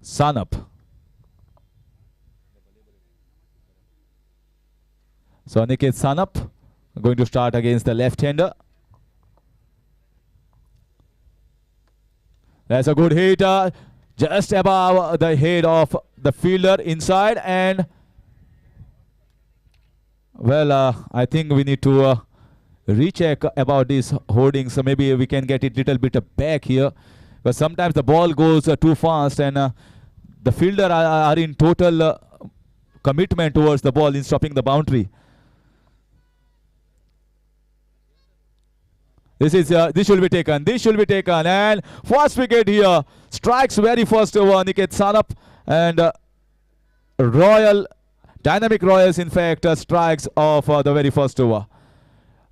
Sanup. So Aniket Sanup going to start against the left-hander. That's a good hit, just above the head of the fielder inside, and well, I think we need to recheck about these hoardings. So maybe we can get it little bit back here, but sometimes the ball goes too fast, and the fielder are in total commitment towards the ball in stopping the boundary. This should be taken. This should be taken. And first wicket here. Strikes very first over Aniket Sanup. And Dynamic Royals, in fact, strikes off the very first over.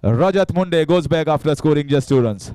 Rajat Munde goes back after scoring just 2 runs.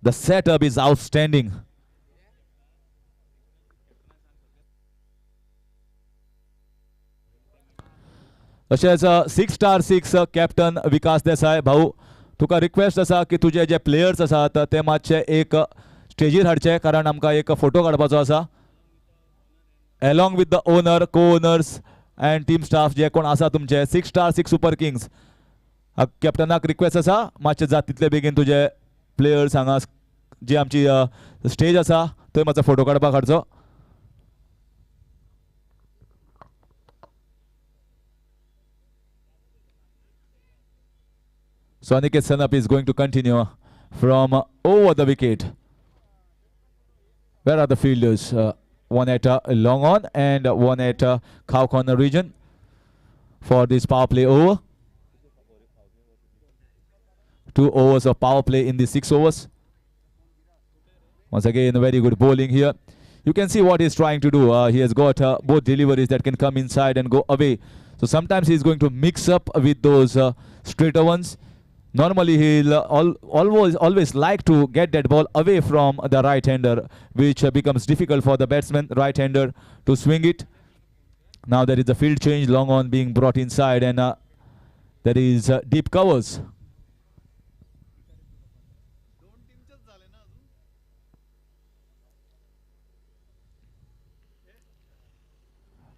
The setup is outstanding. तशेंच 6*6 captain विकास देसाय भाऊ, तुका request आसा की तुझे जे players आसात ते मातशे एक स्टेजीर हाडचे, कारण आमकां एक फोटो काडपाचो आसा अलॉंग विथ द ओनर, को ओनर्स एंड टीम स्टाफ जे कोण आसा तुमचे 6*6 सुपर किंग्स. कॅप्टनाक रिक्वेस्ट आसा मातशे जात तितले बेगीन तुजे प्लेयर्स हांगा जी आमची स्टेज आसा थंय मातसो फोटो काडपाक हाडचो. So Aniket Sanup is going to continue from over the wicket. Where are the fielders? One at long on and one at cow corner region for this power play over. 2 overs of power play in the 6 overs. Once again, very good bowling here. You can see what he's trying to do. He has got both deliveries that can come inside and go away. So sometimes he's going to mix up with those straighter ones. Normally he'll always like to get that ball away from the right-hander, which becomes difficult for the batsman, right-hander, to swing it. Now there is a field change, long on being brought inside, and there is deep covers.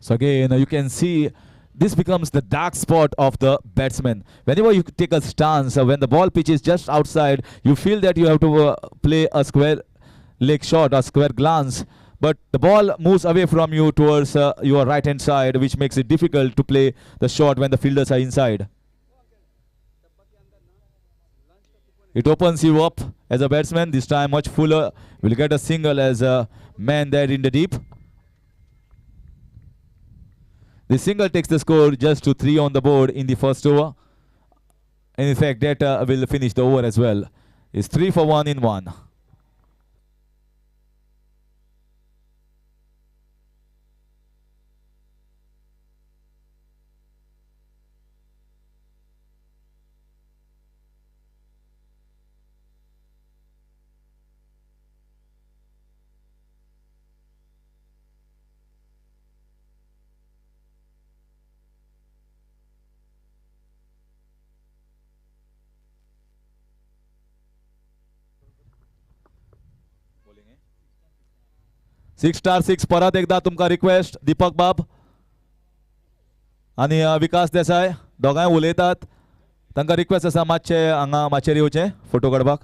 So again, you can see this becomes the dark spot of the batsman. Whenever you take a stance, when the ball pitch is just outside, you feel that you have to play a square leg shot, a square glance. But the ball moves away from you towards your right-hand side, which makes it difficult to play the shot when the fielders are inside. It opens you up as a batsman. This time much fuller. Will get a single as a man there in the deep. The single takes the score just to 3 on the board in the first over. And in fact, that will finish the over as well. It's 3 for 1 in 1. (6*6) परत एकदा तुमका request दीपक बाब आणि विकास देसाय दोगांय उलयतात. तांकां request आसा मातशे हांगा माचेर येवचे फोटो काडपाक.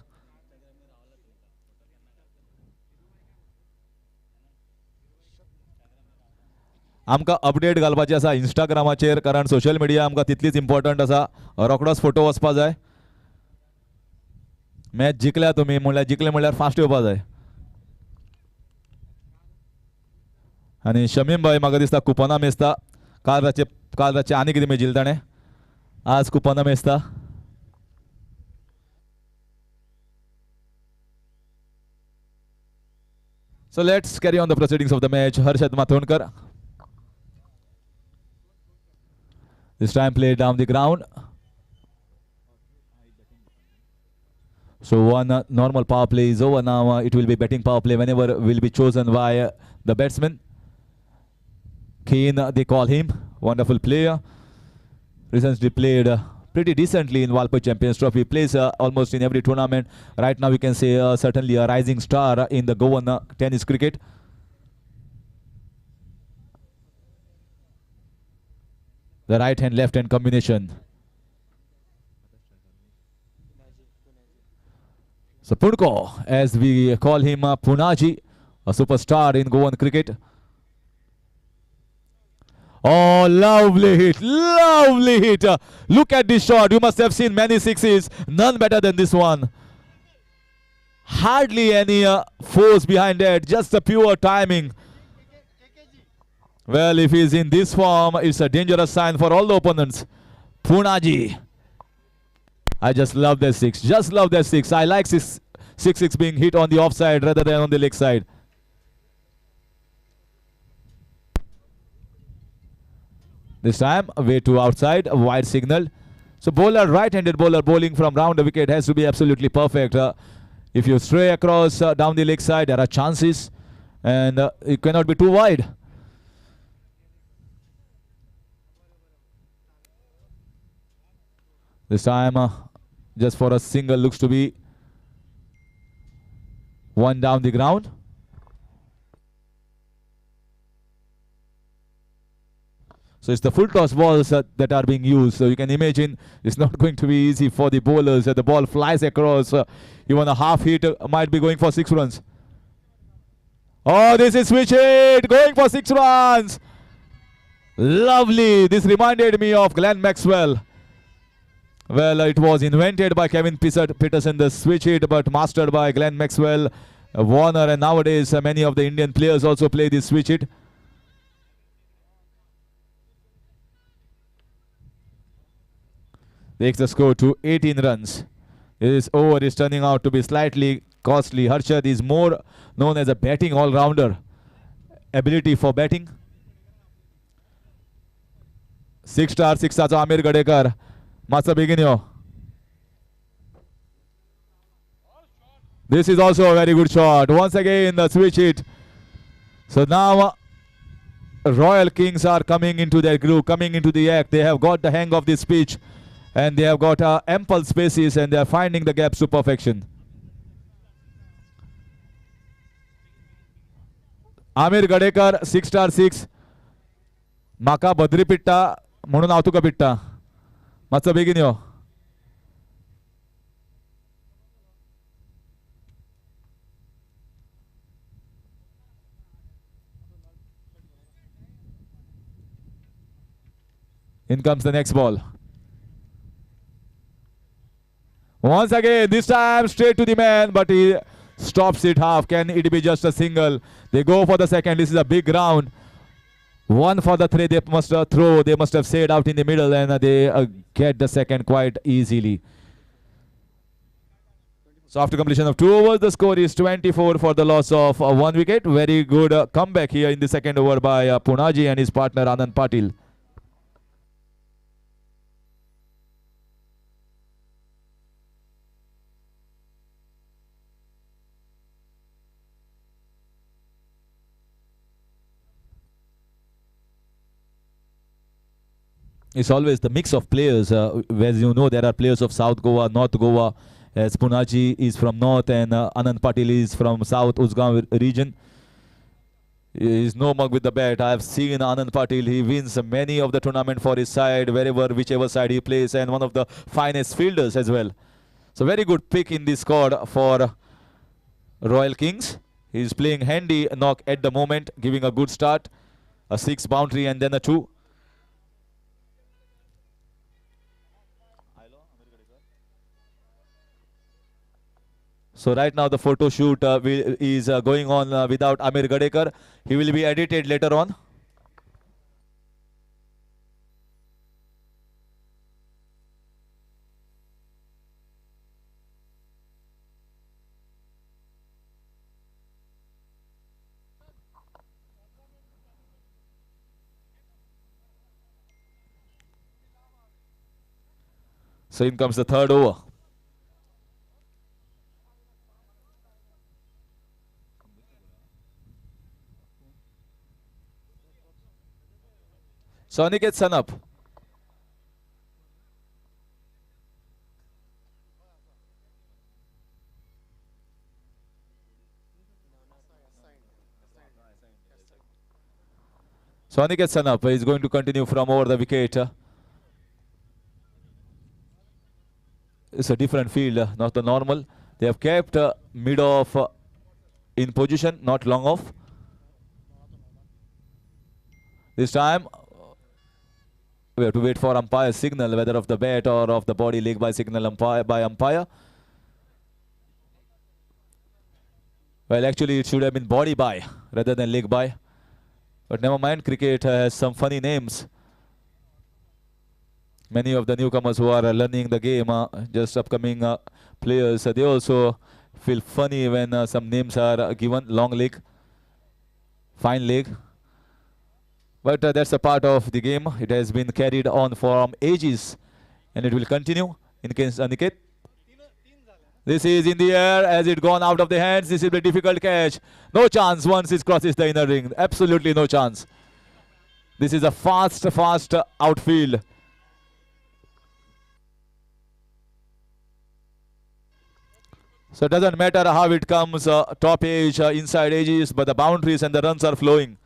आमकां अपडेट घालपाची आसा इंस्टाग्रामाचेर, कारण सोशल मिडिया आमकां तितलीच इम्पॉर्टंट आसा. रोखडोच फोटो वचपा जाय. मॅच जिखल्या तुमी म्हणल्यार जिखले म्हणल्यार फास्ट येवपा जाय. आनी शमीम भाई म्हाका दिसता कुपनां मेजता काल रातचे आनी कितें मेजिल्लें ताणें आज कुपनां मेजता. So let's carry on the proceedings of the match. Harshad Mathonkar. This time played down the ground. So one normal power play is over now. It will be betting power play whenever will be chosen by the batsman. Keen, they call him. Wonderful player. Recently played pretty decently in Walpur Champions Trophy. Plays almost in every tournament. Right now we can say certainly a rising star in the Goan tennis cricket. The right hand left hand combination. So Punko, as we call him Punaji, a superstar in Goan cricket. Oh, lovely hit, lovely hit. Look at this shot. You must have seen many sixes. None better than this one. Hardly any force behind that. Just a pure timing. Well, if he's in this form, it's a dangerous sign for all the opponents. Punaji. I just love that six. Just love that six. I like six being hit on the offside rather than on the leg side. This time, way to outside, a wide signal. So bowler, right-handed bowler bowling from round the wicket has to be absolutely perfect. If you stray across down the leg side, there are chances. And it cannot be too wide. This time, just for a single, looks to be one down the ground. So it's the full toss balls that are being used. So you can imagine it's not going to be easy for the bowlers. The ball flies across. Even a half hit might be going for 6 runs. Oh, this is switch hit. Going for 6 runs. Lovely. This reminded me of Glenn Maxwell. Well, it was invented by Kevin Peterson, the switch hit, but mastered by Glenn Maxwell, Warner, and nowadays many of the Indian players also play this switch hit. Takes the score to 18 runs. This over is turning out to be slightly costly. Harshad is more known as a batting all-rounder. Ability for batting. 6-star, 6-star Amir Gadekar. Masa Beginio. This is also a very good shot. Once again the switch hit. So now Royal Kings are coming into their groove, coming into the act. They have got the hang of this pitch. And they have got ample spaces and they are finding the gaps to perfection. Amir Gadekar, 6-star 6. Maka Badri Pitta, Munun Autuka Pitta. Matsa Beginio. In comes the next ball. Once again, this time straight to the man, but he stops it half. Can it be just a single? They go for the second. This is a big round. One for the three they must throw. They must have stayed out in the middle and they get the second quite easily. So after completion of 2 overs, the score is 24 for the loss of 1 wicket. Very good comeback here in the second over by Punaji and his partner Anand Patil. It's always the mix of players. As you know, there are players of South Goa, North Goa. As Punaji is from North and Anand Patil is from South Uzgaon region. He is no mug with the bat. I have seen Anand Patil. He wins many of the tournament for his side, whichever side he plays, and one of the finest fielders as well. So very good pick in this squad for Royal Kings. He is playing handy knock at the moment, giving a good start. A 6 boundary and then a 2. So right now the photo shoot is going on without Amir Gadekar. He will be edited later on. So in comes the third over. So Aniket Sanap. So Aniket Sanap is going to continue from over the wicket. It's a different field, not the normal. They have kept mid off in position, not long off. This time we have to wait for umpire signal, whether of the bat or of the body leg by signal by umpire. Well, actually it should have been body by rather than leg by. But never mind, cricket has some funny names. Many of the newcomers who are learning the game, just upcoming players, they also feel funny when some names are given. Long leg, fine leg. But that's a part of the game. It has been carried on from ages and it will continue. In case Aniket. This is in the air as it gone out of the hands. This is a difficult catch. No chance once it crosses the inner ring. Absolutely no chance. This is a fast outfield. So it doesn't matter how it comes, top edge, inside edges, but the boundaries and the runs are flowing.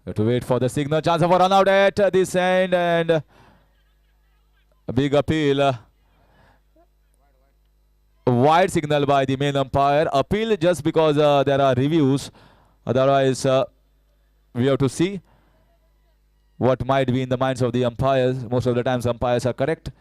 We have to wait for the signal. Chance of a run out at this end and a big appeal. Wide signal by the main umpire. Appeal just because there are reviews. Otherwise, we have to see what might be in the minds of the umpires. Most of the times umpires are correct.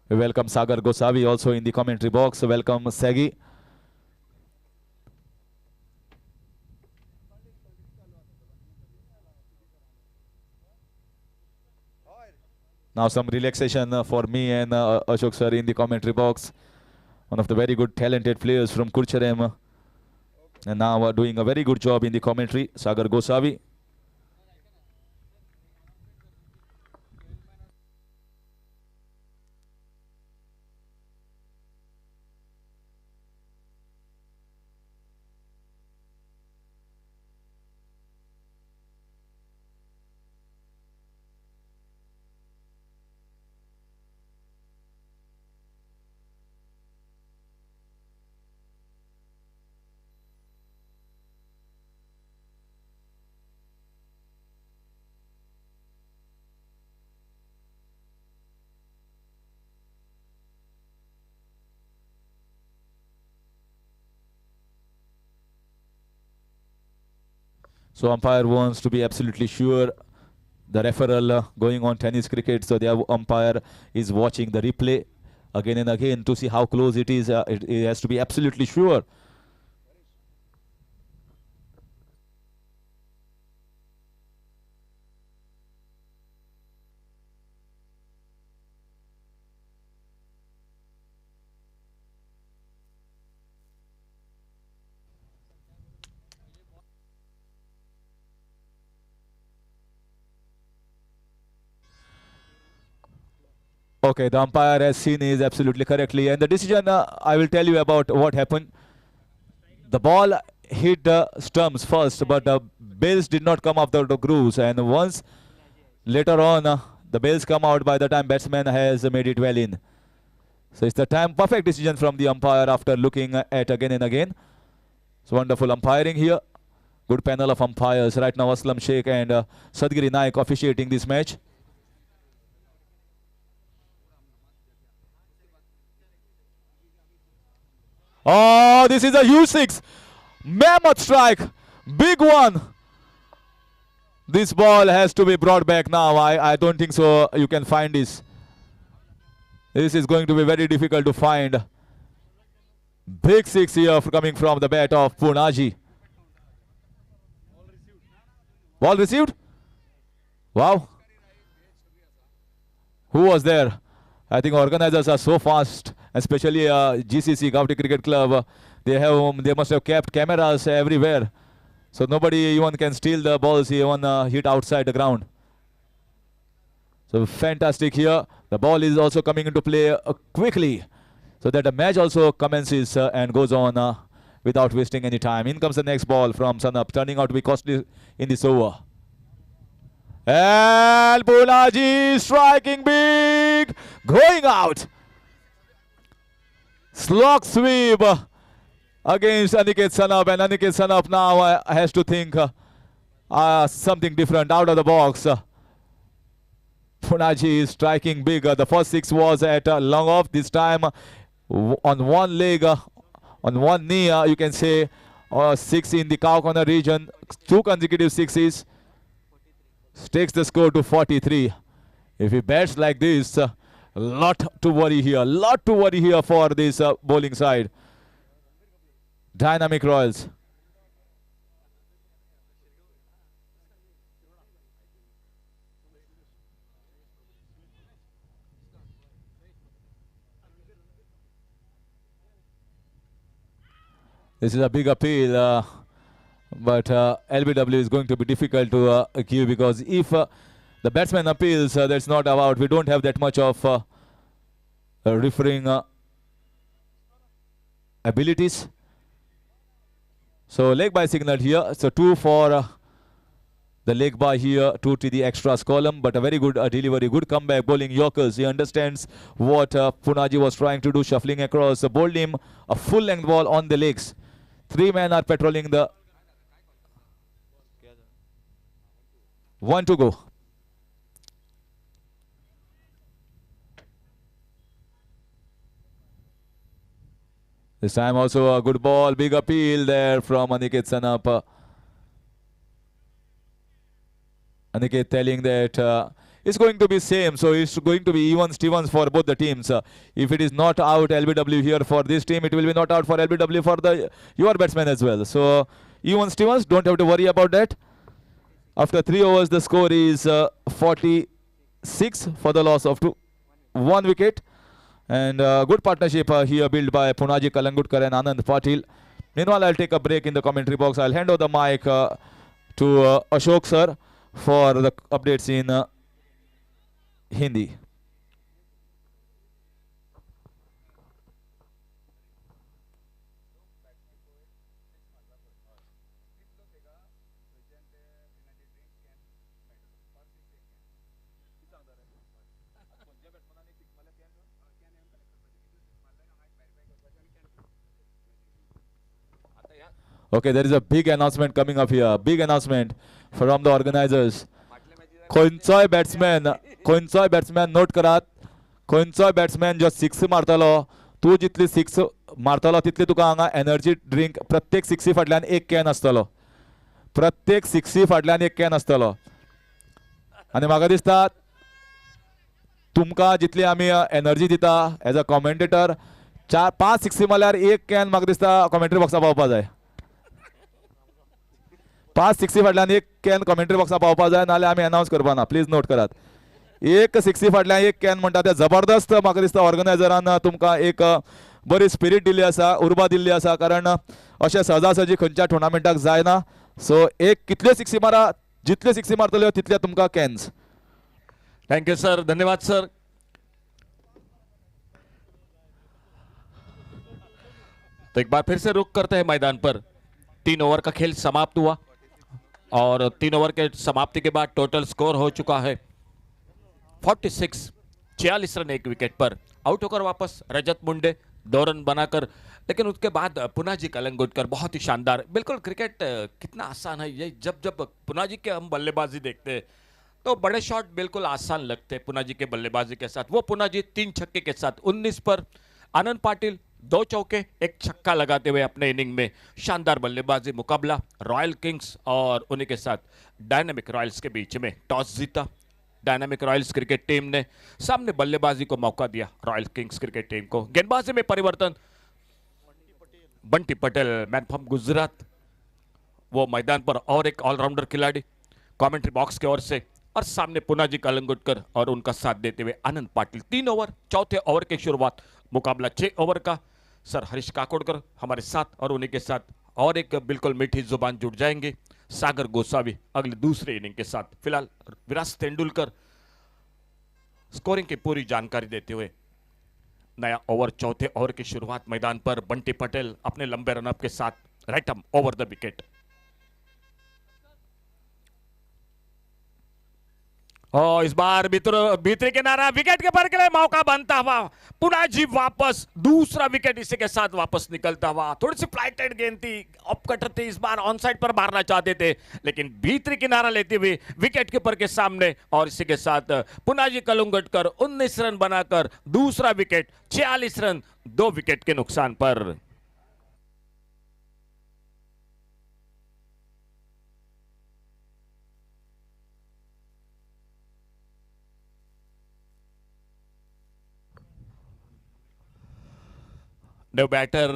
We welcome Sagar Gosavi also in the commentary box. Welcome Sagi. Now some relaxation for me and Ashok sir in the commentary box. One of the very good talented players from Kurcharem. And now doing a very good job in the commentary, Sagar Gosavi. So umpire wants to be absolutely sure. The referral going on tennis cricket, so the umpire is watching the replay again and again to see how close it is. It has to be absolutely sure. Okay, the umpire has seen is absolutely correctly. And the decision, I will tell you about what happened. The ball hit the stumps first, but the bails did not come after the grooves. And once later on, the bails come out by the time batsman has made it well in. So it's the time perfect decision from the umpire after looking at again and again. So wonderful umpiring here. Good panel of umpires right now. Aslam Sheikh and Sadgiri Naik officiating this match. Oh, this is a huge six. Mammoth strike. Big one. This ball has to be brought back now. I don't think so you can find this. This is going to be very difficult to find. Big six here coming from the bat of Punaji. Ball received? Wow. Who was there? I think organizers are so fast, especially GCC, Gauti Cricket Club. They must have kept cameras everywhere. So nobody even can steal the balls even hit outside the ground. So fantastic here. The ball is also coming into play quickly, so that the match also commences and goes on without wasting any time. In comes the next ball from Sanap, turning out to be costly in this over. And Punaji striking big, going out. Slog sweep against Aniket Sanap, and Aniket Sanap now has to think something different out of the box. Punaji is striking big. The first six was at long off. This time on one leg, on one knee, you can say, six in the cow corner region. 2 consecutive sixes. Takes the score to 43. If he bats like this, a lot to worry here. Lot to worry here for this bowling side. Dynamic Royals. This is a big appeal, but LBW is going to be difficult to give, because if the batsman appeals, that's not about. We don't have that much of refereeing abilities. So leg by signal here. So 2 for the leg by here, 2 to the extras column, but a very good delivery, good comeback, bowling Yorkers. He understands what Punaji was trying to do, shuffling across. Bowled him a full length ball on the legs. 3 men are patrolling the 1 to go. This time also a good ball, big appeal there from Aniket Sanap. Aniket telling that it's going to be same, so it's going to be even Stevens for both the teams. If it is not out LBW here for this team, it will be not out for LBW for your batsmen as well. So even Stevens, don't have to worry about that. After 3 overs, the score is 46 for the loss of 1 wicket. And good partnership here built by Punaji Kalangutkar and Anand Patil. Meanwhile, I'll take a break in the commentary box. I'll hand over the mic to Ashok sir for the updates in Hindi. Okay, there is a big announcement coming up here. Big announcement from the organizers. Koinsoy batsman note Karat. Koinsoy batsman जो 6 मारतलो, तू जितली 6 मारतलो तितली तुका हांगा energy drink प्रत्येक 6 फाटल्यान 1 can आसतलो. प्रत्येक 6 फाटल्यान 1 कॅन आसतलो. आणि म्हाका दिसता तुमकां जितली आमी एनर्जी दिता एज अ कॉमेंटेटर, 4-5 6 मारल्यार 1 कॅन म्हाका दिसता कॉमेंट्री बॉक्सा पावपा जाय. 5 6 फाटल्यान 1 कॅन कॉमेंट्री बॉक्सा पावपा जाय, नाल्यार आमी अनाउन्स करपा ना. प्लीज नोट करात. 1 6 फाटल्यान 1 कॅन म्हणटा ते जबरदस्त. म्हाका दिसता ऑर्गनायझरान तुमकां एक बरी स्पिरीट दिल्ली आसा, उर्बा दिल्ली आसा, कारण अशें सहजासहजी खंयच्या टुर्नामेंटाक जायना. सो एक कितल्यो 6 मारा, जितल्यो 6 मारतल्यो तितले तुमकां कॅन्स. थैंक यू सर, धन्यवाद सर. तो एक बार फिर से रुक करते हैं मैदान पर. 3 ओवर का खेल समाप्त हुआ और 3 ओवर के समाप्ति के बाद टोटल स्कोर हो चुका है 46, 46 रन एक विकेट पर। आउट होकर वापस रजत मुंडे 2 रन बनाकर, लेकिन उसके बाद पुनाजी कलंगुटकर बहुत ही शानदार। बिल्कुल क्रिकेट कितना आसान है ये, जब जब पुनाजी के हम बल्लेबाजी देखते हैं तो बड़े शॉट बिल्कुल आसान लगते हैं पुनाजी के बल्लेबाजी के साथ। वो पुनाजी 3 छक्के के साथ 19 पर, आनंद पाटिल 2 चौके 1 छक्का लगाते हुए अपने इनिंग में शानदार बल्लेबाजी। मुकाबला रॉयल किंग्स और उन्हीं के साथ डायनामिक रॉयल्स के बीच में। टॉस जीता डायनामिक रॉयल्स क्रिकेट टीम ने, सामने बल्लेबाजी को मौका दिया रॉयल किंग्स क्रिकेट टीम को। गेंदबाजी में परिवर्तन, बंटी पटेल मैन फ्रॉम गुजरात वो मैदान पर और एक ऑलराउंडर खिलाड़ी कमेंट्री बॉक्स की ओर से, और सामने पुनाजी कलंगुटकर और उनका साथ देते हुए आनंद पाटिल। 3 ओवर, चौथे ओवर की शुरुआत, मुकाबला 6 ओवर का। सर हरीश काकोडकर हमारे साथ और उन्हीं के साथ और एक बिल्कुल मीठी जुबान जुड़ जाएंगे सागर गोसावी अगले दूसरे इनिंग के साथ। फिलहाल विराट तेंदुलकर स्कोरिंग की पूरी जानकारी देते हुए नया ओवर, चौथे ओवर की शुरुआत मैदान पर। बंटी पटेल अपने लंबे रनअप के साथ right arm over the wicket. और इस बार भीतरी किनारा विकेट के पर के लिए मौका बनता हुआ पुनाजी वापस, दूसरा विकेट इसी के साथ वापस निकलता हुआ। थोड़ी सी फ्लाइटेड गेंद थी, ऑफ कटर थी, इस बार ऑन साइड पर मारना चाहते थे लेकिन भीतरी किनारा लेते हुए विकेट कीपर के सामने, और इसी के साथ पुनाजी कलंगुटकर 19 रन बनाकर दूसरा विकेट, 46 रन 2 विकेट के नुकसान पर। न्यू बैटर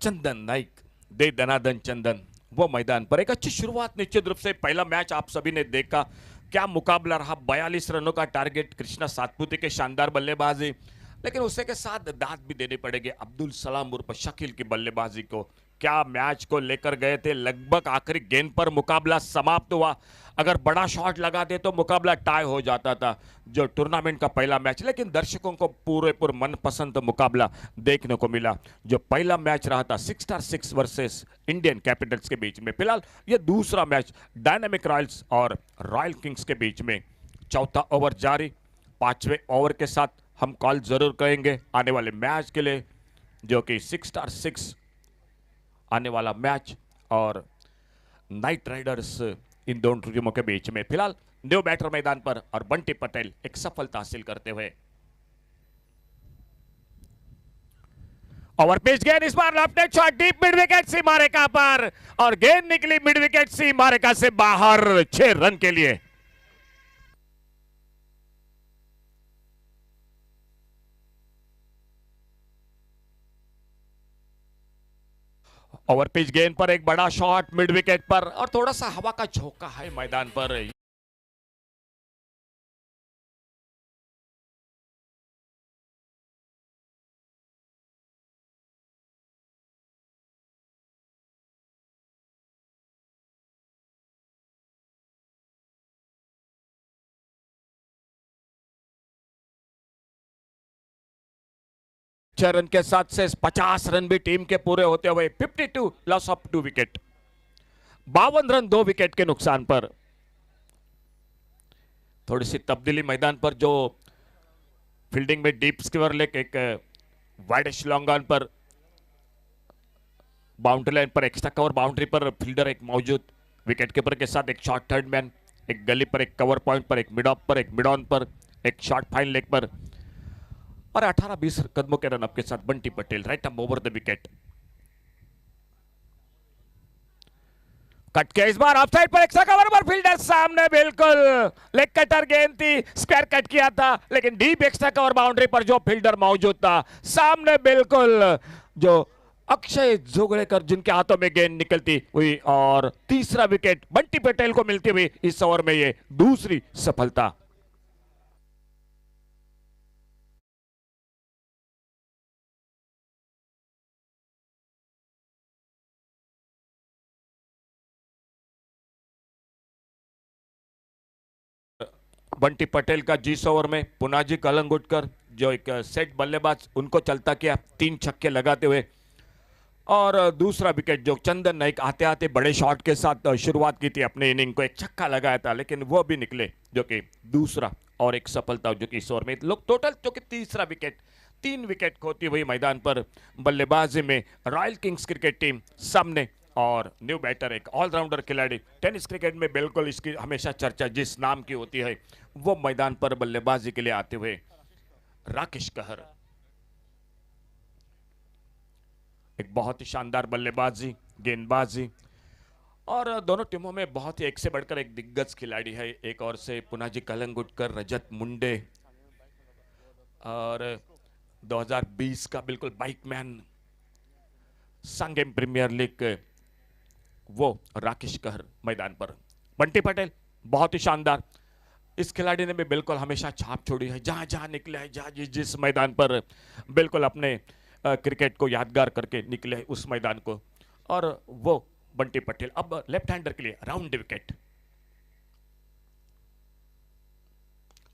चंदन नाइक, दे दनादन चंदन वो मैदान पर। एक अच्छी शुरुआत निश्चित रूप से, पहला मैच आप सभी ने देखा, क्या मुकाबला रहा। 42 रनों का टारगेट, कृष्णा सातपुते के शानदार बल्लेबाजी, लेकिन उससे के साथ दाद भी देने पड़ेंगे अब्दुल सलाम उर्फ शकील की बल्लेबाजी को। क्या मैच को लेकर गए थे, लगभग आखिरी गेंद पर मुकाबला समाप्त हुआ। अगर बड़ा शॉट लगा दे तो मुकाबला टाई हो जाता था, जो टूर्नामेंट का पहला मैच। लेकिन दर्शकों को पूरे मनपसंद मुकाबला देखने को मिला, जो पहला मैच रहा था 6-6 वर्सेस इंडियन कैपिटल्स के बीच में। फिलहाल ये दूसरा मैच डायनामिक रॉयल्स और रॉयल किंग्स के बीच में। चौथा ओवर जारी, 5वें ओवर के साथ हम कॉल जरूर करेंगे आने वाले मैच के लिए, जो कि 6-6 आने वाला मैच और नाइट राइडर्स इन दोनों टीमों के बीच में। फिलहाल न्यू बैटर मैदान पर और बंटी पटेल एक सफलता हासिल करते हुए। ओवर पिच गेंद, इस बार left shot deep mid wicket सी मारेका पर, और गेंद निकली मिड विकेट सी मारेका से बाहर 6 रन के लिए। ओवर पिच गेंद पर एक बड़ा शॉट मिड विकेट पर, और थोड़ा सा हवा का झोंका है मैदान पर। रन के साथ से 50 रन भी टीम के पूरे होते हुए 52 loss of 2 wicket, 52 run 2 wicket के नुकसान पर। थोड़ी सी तब्दीली मैदान पर, जो फील्डिंग में डीप स्क्वायर लेग, एक वाइडिश लॉन्ग ऑन पर, बाउंड्री लाइन पर एक्स्ट्रा कवर बाउंड्री पर फील्डर एक मौजूद, विकेट कीपर के साथ एक शॉर्ट थर्ड मैन, एक गली पर, एक कवर पॉइंट पर, एक मिड ऑफ पर, एक मिड ऑन पर, एक शॉर्ट फाइन लेग पर, और 18-20 कदमों के रनअप के साथ Bunty Patel right arm over the wicket. Cut के इस बार ऑफ साइड पर एक्स्ट्रा कवर पर फील्डर सामने, बिल्कुल लेग कटर गेंद थी, स्क्वायर कट किया था, लेकिन डीप एक्स्ट्रा कवर बाउंड्री पर जो फील्डर मौजूद था सामने, बिल्कुल जो अक्षय जोगड़ेकर जिनके हाथों में गेंद निकलती हुई, और तीसरा विकेट बंटी पटेल को मिलती हुई इस ओवर में ये दूसरी सफलता। बंटी पटेल का 20 ओवर में पुनाजी कलंगुटकर जो एक सेट बल्लेबाज, उनको चलता किया 3 छक्के लगाते हुए और दूसरा विकेट जो चंदन नाइक आते आते बड़े शॉट के साथ शुरुआत की थी अपने इनिंग को, एक छक्का लगाया था लेकिन वो भी निकले, जो कि दूसरा और एक सफलता जो कि इस ओवर में लोग टोटल जो कि तीसरा विकेट, 3 विकेट खोती हुई मैदान पर बल्लेबाजी में रॉयल किंग्स क्रिकेट टीम सामने। और न्यू बैटर एक ऑलराउंडर खिलाड़ी, टेनिस क्रिकेट में बिल्कुल इसकी हमेशा चर्चा जिस नाम की होती है, वो मैदान पर बल्लेबाजी के लिए आते हुए राकेश कहर। एक बहुत ही शानदार बल्लेबाजी, गेंदबाजी, और दोनों टीमों में बहुत ही एक से बढ़कर एक दिग्गज खिलाड़ी है। एक और से पुनाजी कलंगुटकर, रजत मुंडे, और 2020 का बिल्कुल बाइकमैन, संगम प्रीमियर लीग, वो राकेश कहर मैदान पर। बंटी पटेल बहुत ही शानदार, इस खिलाड़ी ने भी बिल्कुल हमेशा छाप छोड़ी है, जहां जहां निकले हैं, जहां जिस मैदान पर बिल्कुल अपने क्रिकेट को यादगार करके निकले हैं उस मैदान को। और वो बंटी पटेल अब लेफ्ट हैंडर के लिए राउंड विकेट,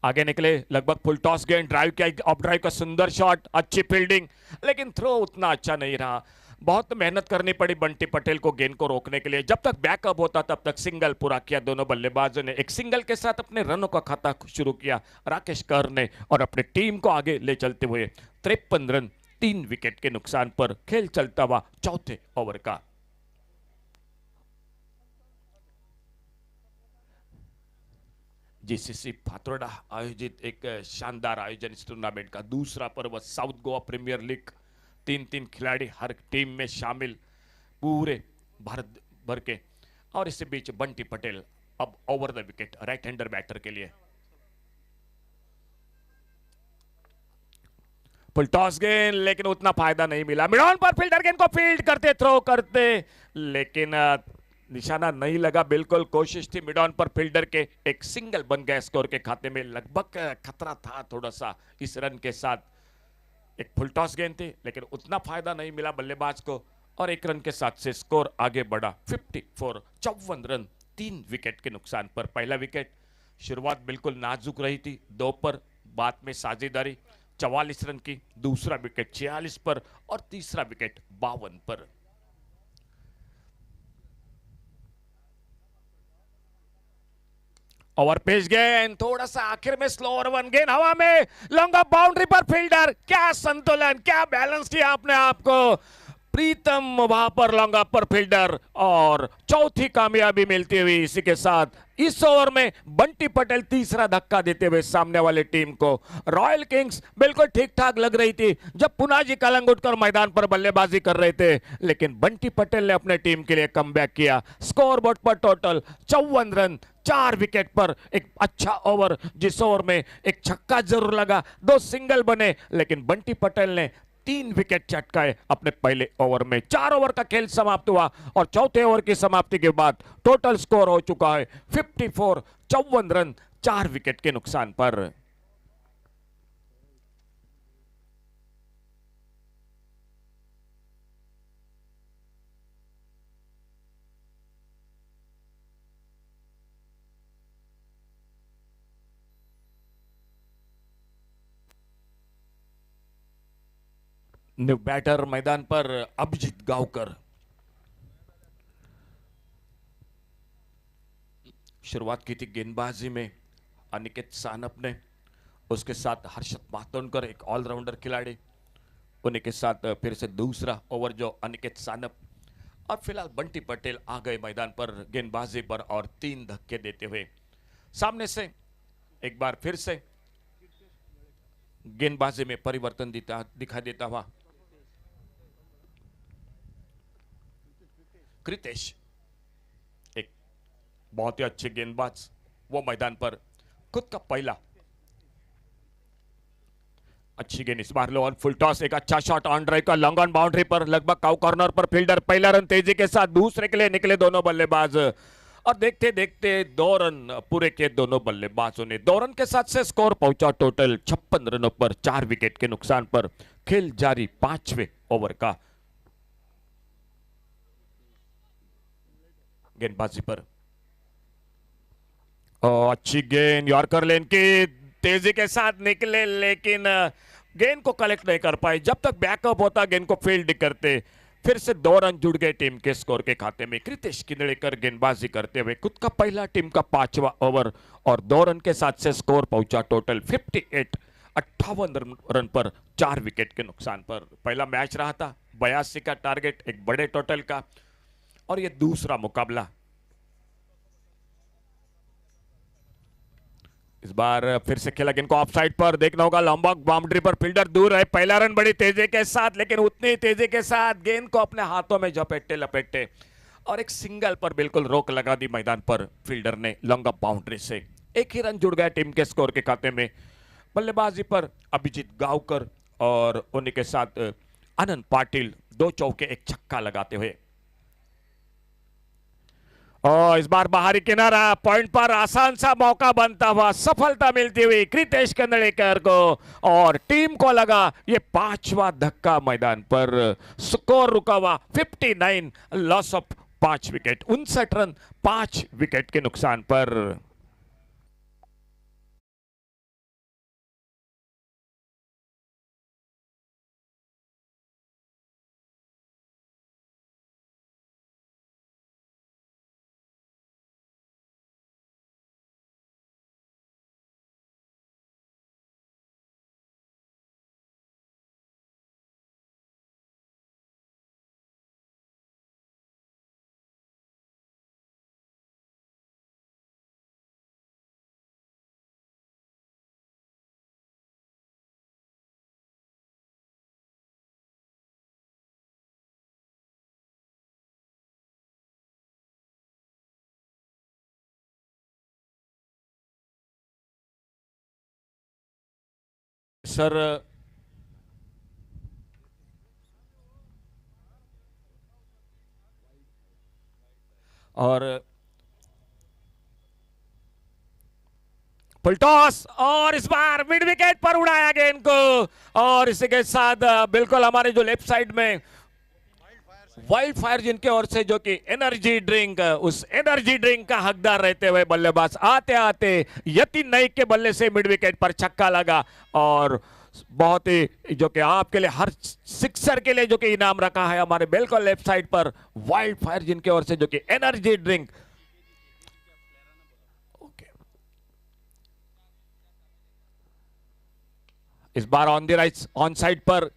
आगे निकले, लगभग फुल टॉस गेंद, ड्राइव किया, ऑफ ड्राइव का सुंदर शॉट, अच्छी फील्डिंग, लेकिन थ्रो उतना अच्छा नहीं रहा। बहुत मेहनत करनी पड़ी बंटी पटेल को गेंद को रोकने के लिए। जब तक बैकअप होता तब तक सिंगल पूरा किया दोनों बल्लेबाजों ने। एक सिंगल के साथ अपने रनों का खाता शुरू किया राकेश कहर ने, और अपने टीम को आगे ले चलते हुए 53 रन 3 विकेट के नुकसान पर खेल चलता हुआ चौथे ओवर का। जीसीसी फातोड़ा आयोजित एक शानदार आयोजन इस टूर्नामेंट का, दूसरा पर्व, साउथ गोवा प्रीमियर लीग, 3 खिलाड़ी हर टीम में शामिल पूरे भारत भर के। और इसी बीच बंटी पटेल अब over the wicket right hander batter के लिए। फुल टॉस गेंद, लेकिन उतना फायदा नहीं मिला। मिड ऑन पर फील्डर गेंद को फील्ड करते, थ्रो करते, लेकिन निशाना नहीं लगा। बिल्कुल कोशिश थी मिड ऑन पर फील्डर के, एक सिंगल बन गया स्कोर के खाते में। लगभग खतरा था थोड़ा सा इस रन के साथ। एक फुल टॉस गेंद थी लेकिन उतना फायदा नहीं मिला बल्लेबाज को, और 1 रन के साथ से स्कोर आगे बढ़ा 54, 54 रन 3 विकेट के नुकसान पर। पहला विकेट, शुरुआत बिल्कुल नाजुक रही थी 2 पर, बाद में साझेदारी 44 रन की, दूसरा विकेट 46 पर, और तीसरा विकेट 52 पर। ओवर पेज गेंद, थोड़ा सा आखिर में स्लो और 1 गेंद हवा में, लॉन्ग ऑफ बाउंड्री पर फील्डर, क्या संतुलन, क्या बैलेंस किया अपने आप को प्रीतम, वहां पर लॉन्ग ऑफ पर फील्डर, और चौथी कामयाबी मिलती हुई इसी के साथ इस ओवर में बंटी पटेल तीसरा धक्का देते हुए सामने वाली टीम को। रॉयल किंग्स बिल्कुल ठीक ठाक लग रही थी जब पुनाजी कलंगुटकर मैदान पर बल्लेबाजी कर रहे थे, लेकिन बंटी पटेल ने अपने टीम के लिए कमबैक किया। स्कोर बोर्ड पर टोटल 54 रन 4 विकेट पर। एक अच्छा ओवर, जिस ओवर में एक छक्का जरूर लगा, 2 सिंगल बने, लेकिन बंटी पटेल ने 3 विकेट चटकाए अपने पहले ओवर में। 4 ओवर का खेल समाप्त हुआ, और चौथे ओवर की समाप्ति के बाद टोटल स्कोर हो चुका है 54, 54 रन 4 विकेट के नुकसान पर। न्यू बैटर मैदान पर अभिजीत गावकर। शुरुआत की थी गेंदबाजी में अनिकेत सानप ने, उसके साथ हर्षद मातोंडकर एक ऑलराउंडर खिलाड़ी, उन्हीं के साथ फिर से दूसरा ओवर जो अनिकेत सानप, और फिलहाल बंटी पटेल आ गए मैदान पर गेंदबाजी पर, और 3 धक्के देते हुए सामने से एक बार फिर से गेंदबाजी में परिवर्तन दिखाई देता हुआ कृतेश, एक बहुत ही अच्छे गेंदबाज, वो मैदान पर खुद का पहला अच्छी गेंद, इस बार लो ऑन फुल टॉस, एक अच्छा शॉट ऑन ड्राइव का, लॉन्ग ऑन बाउंड्री पर, लगभग काउ कॉर्नर पर फील्डर, पहला रन तेजी के साथ, दूसरे के लिए निकले दोनों बल्लेबाज, और देखते देखते 2 रन पूरे किए दोनों बल्लेबाजों ने। 2 रन के साथ से स्कोर पहुंचा टोटल 56 रनों पर 4 विकेट के नुकसान पर। खेल जारी 5वें ओवर का। गेंदबाजी पर अच्छी गेंद, यॉर्कर लेन की, तेजी के साथ निकले, लेकिन गेंद को कलेक्ट नहीं कर पाए। जब तक बैकअप होता गेंद को फील्ड करते। फिर से 2 रन जुड़ गए टीम के स्कोर के खाते में। कृतेश किंदड़ेकर गेंदबाजी करते हुए खुद का पहला टीम का 5वां ओवर और 2 रन के साथ से स्कोर पहुंचा टोटल 58। 58 रन पर 4 विकेट के नुकसान पर। पहला मैच रहा था 82 का टारगेट, एक बड़े टोटल का, और ये दूसरा मुकाबला। इस बार फिर से खेला गेंद को ऑफ साइड पर, देखना होगा लंबा बाउंड्री पर, फील्डर दूर है। पहला रन बड़ी तेजी के साथ, लेकिन उतनी ही तेजी के साथ गेंद को अपने हाथों में झपेटे लपेटे और एक सिंगल पर बिल्कुल रोक लगा दी मैदान पर फील्डर ने लॉन्ग ऑफ बाउंड्री से। एक ही रन जुड़ गया टीम के स्कोर के खाते में। बल्लेबाजी पर अभिजीत गावकर और उन्हीं के साथ आनंद पाटिल 2 चौके 1 छक्का लगाते हुए। और इस बार बाहरी किनारा पॉइंट पर आसान सा मौका बनता हुआ, सफलता मिलती हुई कृतेश किंदड़ेकर को, और टीम को लगा ये 5वां धक्का मैदान पर। स्कोर रुका हुआ 59, loss of 5 wicket, 59 run 5 wicket के नुकसान पर। सर और फुलटॉस, और इस बार मिड विकेट पर उड़ाया गेंद को, और इसी के साथ बिल्कुल हमारे जो लेफ्ट साइड में वाइल्ड फायर जिनके ओर से, जो कि एनर्जी ड्रिंक, उस एनर्जी ड्रिंक का हकदार रहते हुए बल्लेबाज आते आते यतीन नाइक के बल्ले से मिड विकेट पर छक्का लगा। और बहुत ही जो कि आपके लिए हर सिक्सर के लिए जो कि इनाम रखा है हमारे बिल्कुल लेफ्ट साइड पर वाइल्ड फायर जिनके ओर से, जो कि एनर्जी ड्रिंक। इस बार on the right on side पर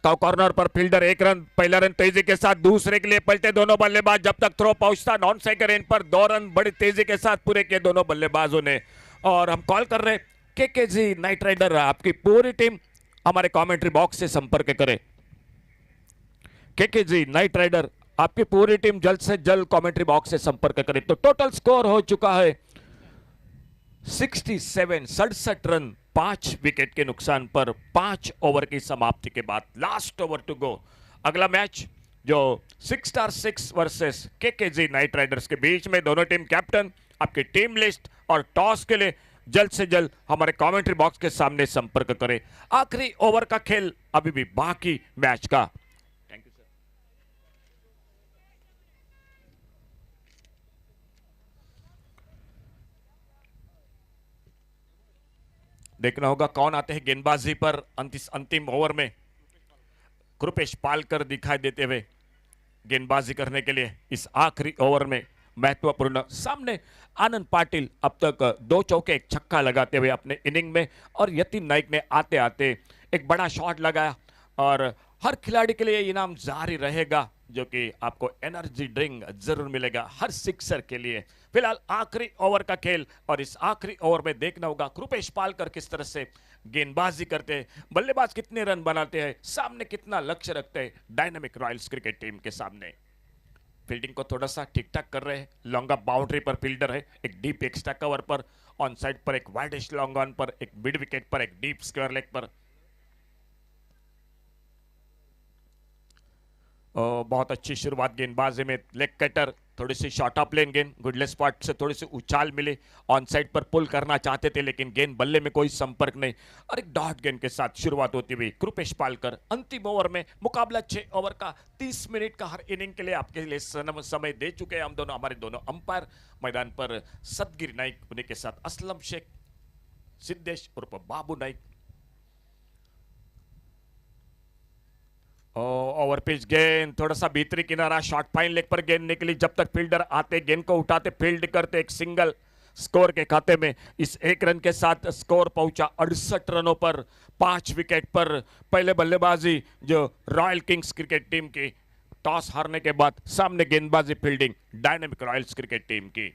कॉर्नर पर फील्डर 1 रन, पहला रन तेजी के साथ, दूसरे के लिए पलटे दोनों बल्लेबाज। जब तक थ्रो पहुंचता नॉन स्ट्राइकर एंड पर 2 रन बड़ी तेजी के साथ पूरे किए दोनों बल्लेबाजों ने। और हम कॉल कर रहे हैं केकेजी नाइट राइडर, आपकी पूरी टीम हमारे कमेंट्री बॉक्स से संपर्क करे। केकेजी नाइट राइडर, आपकी पूरी टीम जल्द से जल्द कमेंट्री बॉक्स से संपर्क करे। तो टोटल स्कोर हो चुका है 67, 67 रन 5 विकेट के नुकसान पर 5 ओवर की समाप्ति के बाद। Last over to go. अगला मैच जो 6-6 वर्सेस केकेजी नाइट राइडर्स के बीच में, दोनों टीम कैप्टन आपकी टीम लिस्ट और टॉस के लिए जल्द से जल्द हमारे कमेंट्री बॉक्स के सामने संपर्क करें। आखिरी ओवर का खेल अभी भी बाकी मैच का। Thank you sir. देखना होगा कौन आते हैं गेंदबाजी पर अंतिम ओवर में। कृपेश पालकर दिखाई देते हुए गेंदबाजी करने के लिए इस आखिरी ओवर में महत्वपूर्ण। सामने आनंद पाटिल अब तक 2 चौके 1 छक्का लगाते हुए अपने इनिंग में, और यतीन नाइक ने आते आते एक बड़ा शॉट लगाया। और हर खिलाड़ी के लिए इनाम जारी रहेगा, जो कि आपको एनर्जी ड्रिंक जरूर मिलेगा हर सिक्सर के लिए। फिलहाल आखिरी ओवर का खेल, और इस आखिरी ओवर में देखना होगा कृपेश पालकर किस तरह से गेंदबाजी करते हैं, बल्लेबाज कितने रन बनाते हैं, सामने कितना लक्ष्य रखते हैं डायनामिक रॉयल्स क्रिकेट टीम के सामने। फील्डिंग को थोड़ा सा ठीक ठाक कर रहे हैं। लॉन्ग ऑफ बाउंड्री पर फील्डर है, एक डीप एक्स्ट्रा कवर पर, ऑन साइड पर एक वाइडिश लॉन्ग ऑन पर, एक मिड विकेट पर, एक डीप स्क्वायर लेग पर। बहुत अच्छी शुरुआत गेंदबाजी में। लेग कटर, थोड़ी सी शॉर्ट ऑफ लेन गेंद, गुडले स्पॉट से थोड़ी सी उछाल मिली, ऑन साइड पर पुल करना चाहते थे लेकिन गेंद बल्ले में कोई संपर्क नहीं, और एक डॉट गेंद के साथ शुरुआत होती हुई कृपेश पालकर। अंतिम ओवर में मुकाबला 6 ओवर का 30 मिनट का हर इनिंग के लिए आपके लिए समय दे चुके हैं हम दोनों, हमारे दोनों अंपायर मैदान पर। सदगिरी नाइक, उन्हीं के साथ असलम शेख, सिद्धेश उर्फ बाबू नाइक। ओवर ओवर पिच गेंद थोड़ा सा भीतरी किनारा शॉर्ट फाइन लेग पर गेंद निकली। जब तक फील्डर आते गेंद को उठाते फील्ड करते एक सिंगल स्कोर के खाते में। इस एक रन के साथ स्कोर पहुंचा 68 रनों पर 5 विकेट पर। पहले बल्लेबाजी जो रॉयल किंग्स क्रिकेट टीम की टॉस हारने के बाद सामने गेंदबाजी fielding dynamic Royals cricket team की।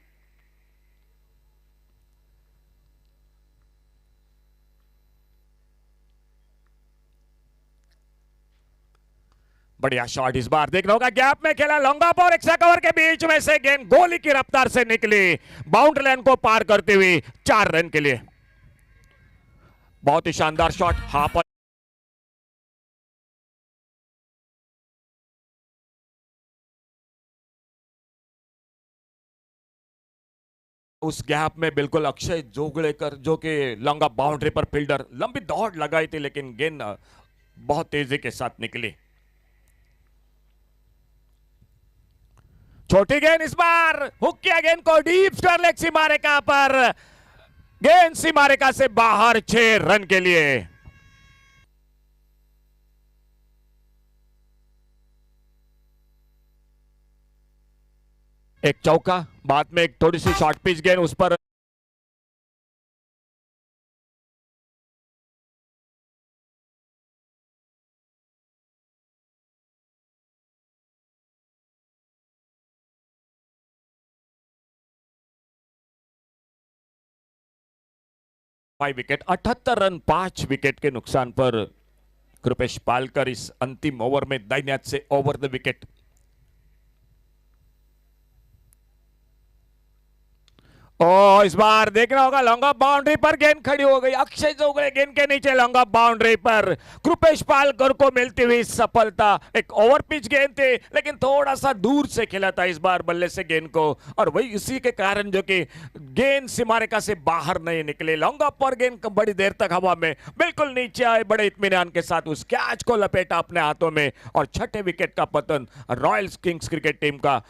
बढ़िया शॉट इस बार देखना होगा। गैप में खेला लॉन्गा और एक्स्ट्रा कवर के बीच में से गेंद गोली की रफ्तार से निकली बाउंड्री लाइन को पार करते हुए 4 रन के लिए। बहुत ही शानदार शॉट। हां पर उस गैप में बिल्कुल अक्षय जोगड़ेकर जो कि लॉन्गा बाउंड्री पर फील्डर लंबी दौड़ लगाई थी लेकिन गेंद बहुत तेजी के साथ निकली। छोटी गेंद इस बार हुक किया गेंद को डीप स्क्वायर लेग सीमा रेखा पर। गेंद सीमा रेखा से बाहर 6 रन के लिए। एक चौका बाद में एक थोड़ी सी शॉर्ट पिच गेंद उस पर 5 विकेट 78 रन 5 विकेट के नुकसान पर कृपेश पालकर इस अंतिम ओवर में दाहिने हाथ से ओवर द विकेट। ओ इस बार देखना होगा लॉन्ग ऑफ बाउंड्री पर गेंद खड़ी हो गई। अक्षय जोगड़े गेंद के नीचे लॉन्ग ऑफ बाउंड्री पर कृपेश पालकर को मिलती हुई सफलता। एक ओवर पिच गेंद थी लेकिन थोड़ा सा दूर से खेला था इस बार बल्ले से गेंद को और वही इसी के कारण जो कि गेंद सीमा रेखा से बाहर नहीं निकले। लॉन्ग ऑफ पर गेंद बड़ी देर तक हवा में बिल्कुल नीचे आए बड़े इत्मीनान के साथ उस कैच को लपेटा अपने हाथों में और छठे विकेट का पतन रॉयल किंग्स क्रिकेट टीम का।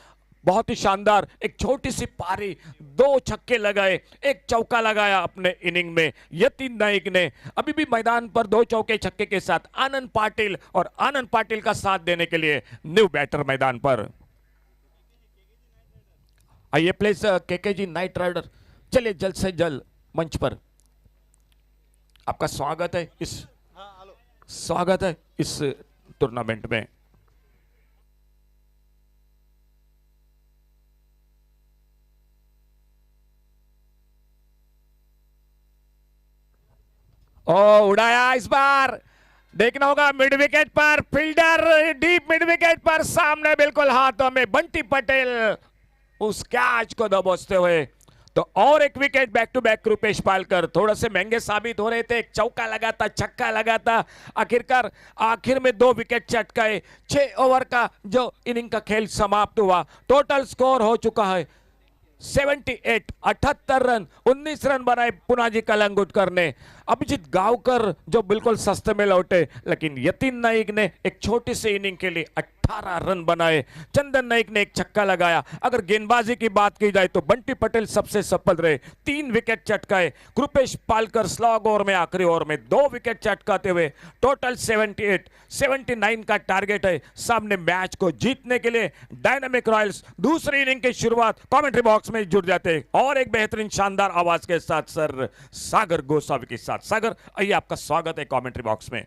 बहुत ही शानदार एक छोटी सी पारी 2 छक्के लगाए एक चौका लगाया अपने इनिंग में यतीन नाइक ने। अभी भी मैदान पर 2 चौके छक्के के साथ आनंद पाटिल और आनंद पाटिल का साथ देने के लिए न्यू बैटर मैदान पर। आइए प्लीज केकेजी नाइट राइडर चलिए जल्द से जल्द मंच पर। आपका स्वागत है इस टूर्नामेंट में। ओ उड़ाया इस बार देखना होगा मिड विकेट पर फील्डर डीप मिड विकेट पर सामने बिल्कुल हाथों में बंटी पटेल उस कैच को दबोचते हुए। तो और एक wicket back to back Rupesh Palkar थोड़ा से महंगे साबित हो रहे थे। एक चौका लगा था छक्का लगा था आखिरकार आखिर में 2 विकेट चटकाए। 6 ओवर का जो इनिंग का खेल समाप्त हुआ टोटल स्कोर हो चुका है 78 78 रन 19 रन बनाए पुनाजी कलंगुटकर ने। अभिजीत गावकर जो बिल्कुल सस्ते में लौटे लेकिन यतीन नाइक ने एक छोटी सी इनिंग के लिए 18 रन बनाए। चंदन नाइक ने एक छक्का लगाया। अगर गेंदबाजी की बात की जाए तो बंटी पटेल सबसे सफल रहे 3 wicket चटकाए। Kripesh Palkar slog over में आखिरी ओवर में 2 विकेट चटकाते हुए टोटल 78 79 का टारगेट है सामने मैच को जीतने के लिए। डायनामिक रॉयल्स दूसरी इनिंग की शुरुआत कमेंट्री बॉक्स में जुड़ जाते और एक बेहतरीन शानदार आवाज के साथ सर सागर गोसावी के साथ। सागर आइए आपका स्वागत है कमेंट्री बॉक्स में।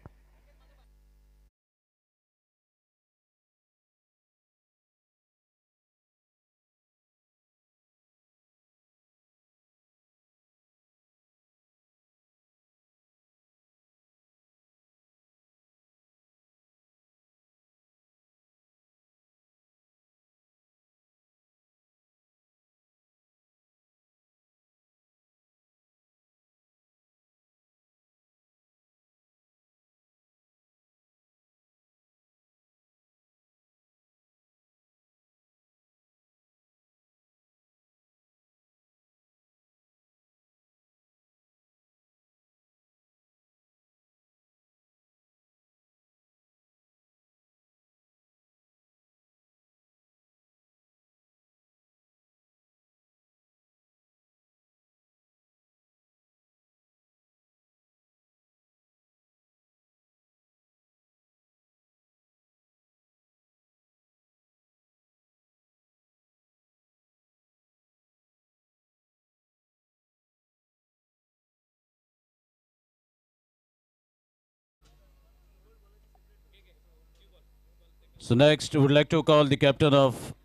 So next, we would like to call the captain of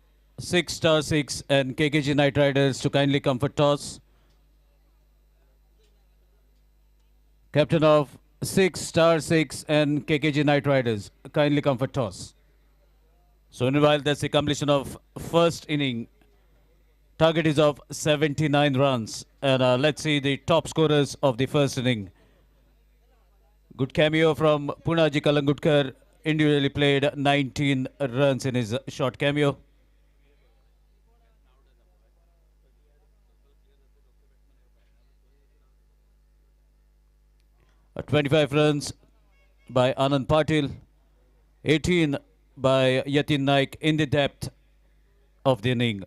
6*6 and KKG Knight Riders to kindly come for toss. Captain of 6*6 and KKG Knight Riders, kindly come for toss. So meanwhile, that's the completion of first inning. Target is of 79 runs. And let's see the top scorers of the first inning. Good cameo from Punaji Kalangutkar. Individually played 19 runs in his short cameo. 25 runs by Anand Patil. 18 by Yatin Naik in the depth of the inning.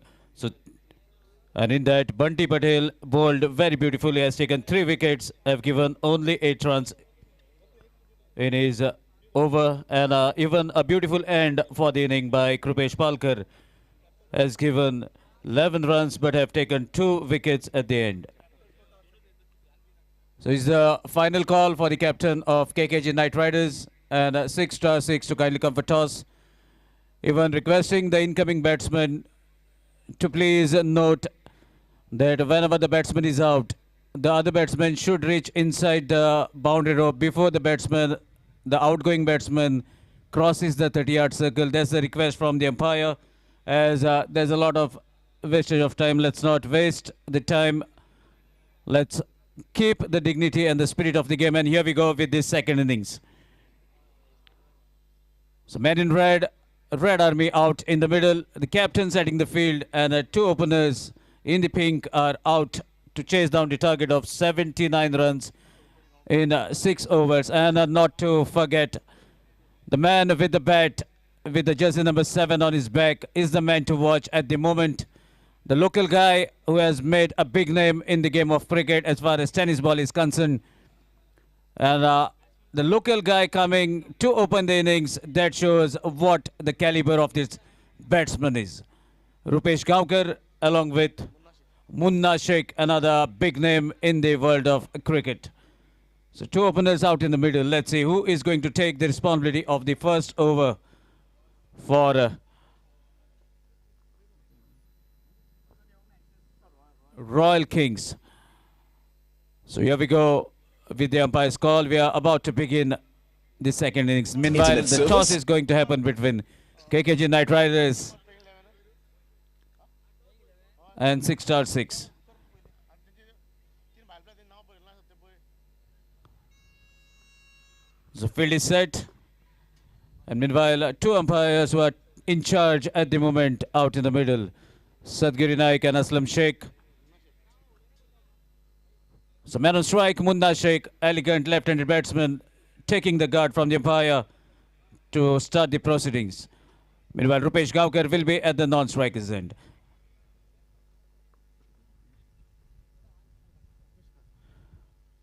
And in that, Bunty Patel bowled very beautifully, has taken 3 wickets, have given only 8 runs in his over, and even a beautiful end for the inning by Krupesh Palkar, has given 11 runs but have taken 2 wickets at the end. So it's the final call for the captain of KKG Knight Riders, and 6*6 to kindly come for toss. Even requesting the incoming batsman to please note that whenever the batsman is out, the other batsman should reach inside the boundary rope before the outgoing batsman crosses the 30-yard circle. That's the request from the umpire, as there's a lot of wastage of time. Let's not waste the time. Let's keep the dignity and the spirit of the game. And here we go with this second innings. So men in red, Red Army out in the middle. The captain setting the field, and 2 openers in the pink are out to chase down the target of 79 runs in 6 overs. And not to forget, the man with the bat, with the jersey number 7 on his back, is the man to watch at the moment. The local guy who has made a big name in the game of cricket as far as tennis ball is concerned. And the local guy coming to open the innings, that shows what the caliber of this batsman is. Rupesh Gaonkar along with Munna Sheikh, another big name in the world of cricket. So 2 openers out in the middle. Let's see who is going to take the responsibility of the first over for Royal Kings. So here we go with the umpire's call. We are about to begin the second innings. Meanwhile, the toss is going to happen between KKG Knight Riders and 6*6. So field is set. And meanwhile, 2 umpires who are in charge at the moment out in the middle. Sadgiri Naik and Aslam Sheikh. So man on strike, Munna Sheikh, elegant left-handed batsman, taking the guard from the umpire to start the proceedings. Meanwhile, Rupesh Gaonkar will be at the non-striker's end.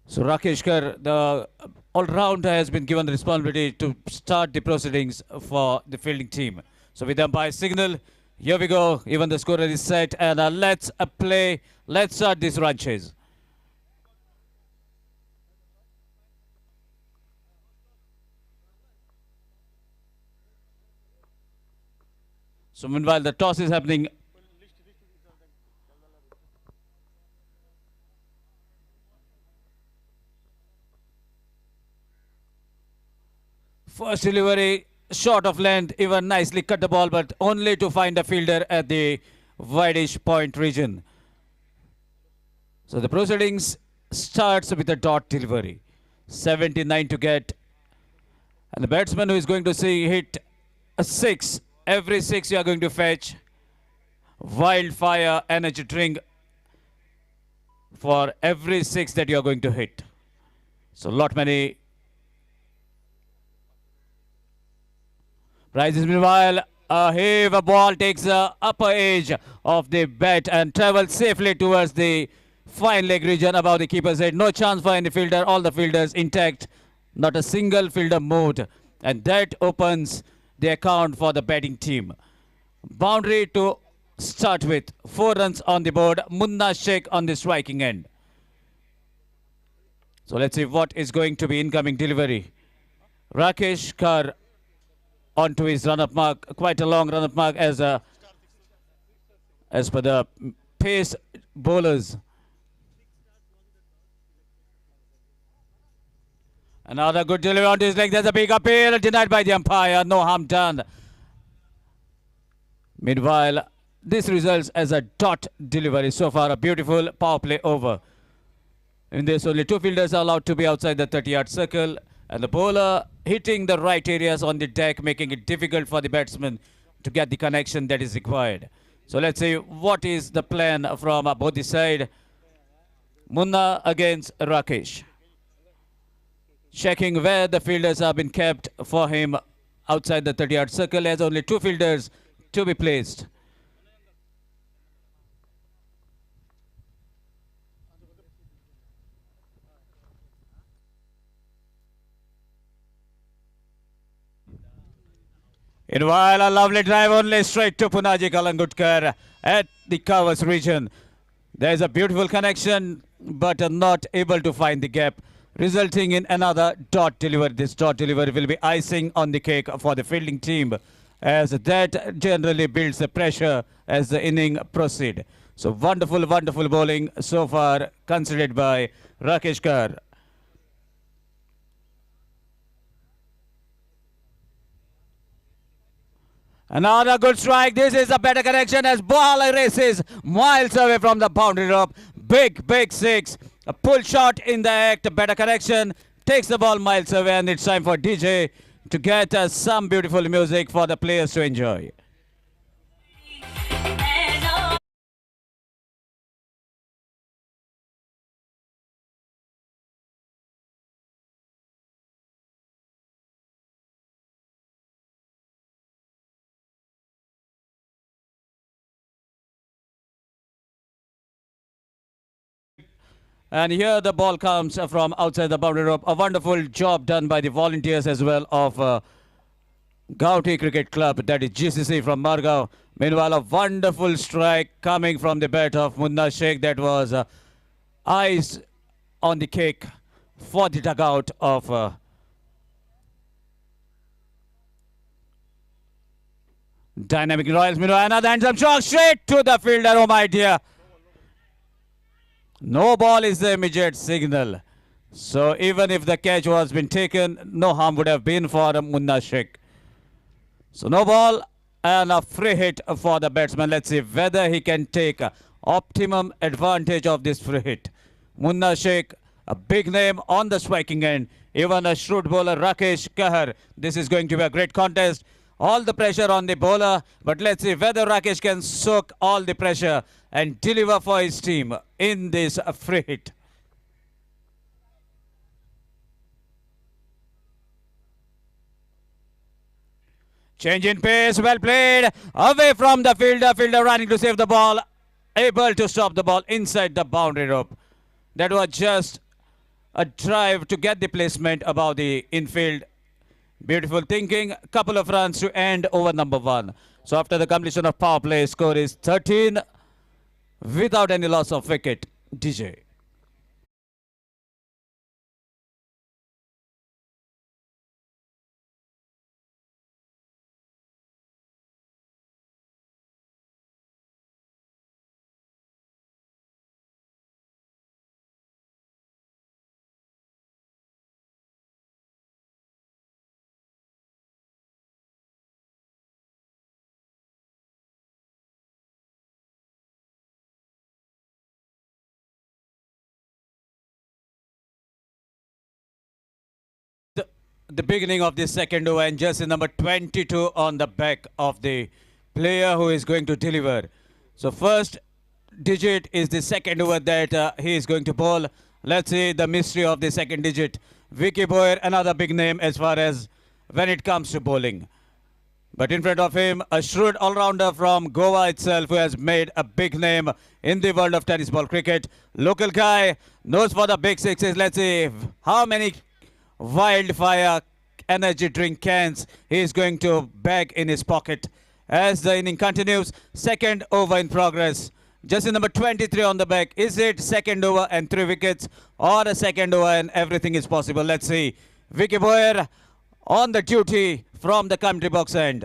So Rakesh Kar, the all-rounder, has been given the responsibility to start the proceedings for the fielding team. So with the umpire signal, here we go. Even the scorer is set, and let's play. Let's start this run chase. So meanwhile, the toss is happening. First delivery, short of length, even nicely cut the ball, but only to find a fielder at the wideish point region. So the proceedings starts with a dot delivery. 79 to get. And the batsman who is going to see hit a 6. Every 6 you are going to fetch wildfire energy drink for every 6 that you are going to hit. So lot many prizes. Meanwhile, a ball takes the upper edge of the bat and travels safely towards the fine leg region above the keeper's head. No chance for any fielder. All the fielders intact. Not a single fielder moved. And that opens the account for the batting team. Boundary to start with. 4 runs on the board. Munna Sheikh on the striking end. So let's see what is going to be incoming delivery. Rakesh Kar onto his run-up mark. Quite a long run-up mark as per the pace bowlers. Another good delivery onto his leg. There's a big appeal denied by the umpire. No harm done. Meanwhile, this results as a dot delivery. So far, a beautiful power play over. In this, only 2 fielders are allowed to be outside the 30-yard circle. And the bowler hitting the right areas on the deck, making it difficult for the batsman to get the connection that is required. So let's see what is the plan from both the side. Munna against Rakesh. Checking where the fielders have been kept for him outside the 30-yard circle, as only 2 fielders to be placed. Meanwhile, a lovely drive only straight to Punaji Kalangutkar at the covers region. There is a beautiful connection, but not able to find the gap, resulting in another dot delivery. This dot delivery will be icing on the cake for the fielding team, as that generally builds the pressure as the inning proceed. So wonderful, wonderful bowling so far considered by Rakesh Kar. Another good strike. This is a better connection as ball races miles away from the boundary rope. Big, big 6. A pull shot in the act. Better connection. Takes the ball miles away, and it's time for DJ to get some beautiful music for the players to enjoy. And here the ball comes from outside the boundary rope. A wonderful job done by the volunteers as well of Gauti Cricket Club, that is GCC from Margao. Meanwhile, a wonderful strike coming from the bat of Munna Sheikh. That was eyes on the cake for the dugout of Dynamic Royals. Meanwhile, another handsome shot straight to the fielder. Oh my dear. No ball is the immediate signal. So even if the catch was been taken, no harm would have been for Munna Sheikh. So no ball and a free hit for the batsman. Let's see whether he can take optimum advantage of this free hit. Munna Sheikh, a big name on the striking end. Even a shrewd bowler, Rakesh Kahar. This is going to be a great contest. All the pressure on the bowler, but let's see whether Rakesh can soak all the pressure and deliver for his team in this free hit. Change in pace, well played, away from the fielder, fielder running to save the ball, able to stop the ball inside the boundary rope. That was just a drive to get the placement above the infield. Beautiful thinking, couple of runs to end over number 1. So after the completion of power play, score is 13 without any loss of wicket. DJ. The beginning of the second over, and just number 22 on the back of the player who is going to deliver. So first digit is the second over that he is going to bowl. Let's see the mystery of the second digit. Vicky Boyer, another big name as far as when it comes to bowling. But in front of him, a shrewd all-rounder from Goa itself who has made a big name in the world of tennis ball cricket. Local guy, knows for the big sixes. Let's see how many wildfire energy drink cans he is going to bag in his pocket as the inning continues. Second over in progress. Just number 23 on the back. Is it second over and 3 wickets, or a second over and everything is possible? Let's see. Vicky Boyer on the duty from the commentary box end.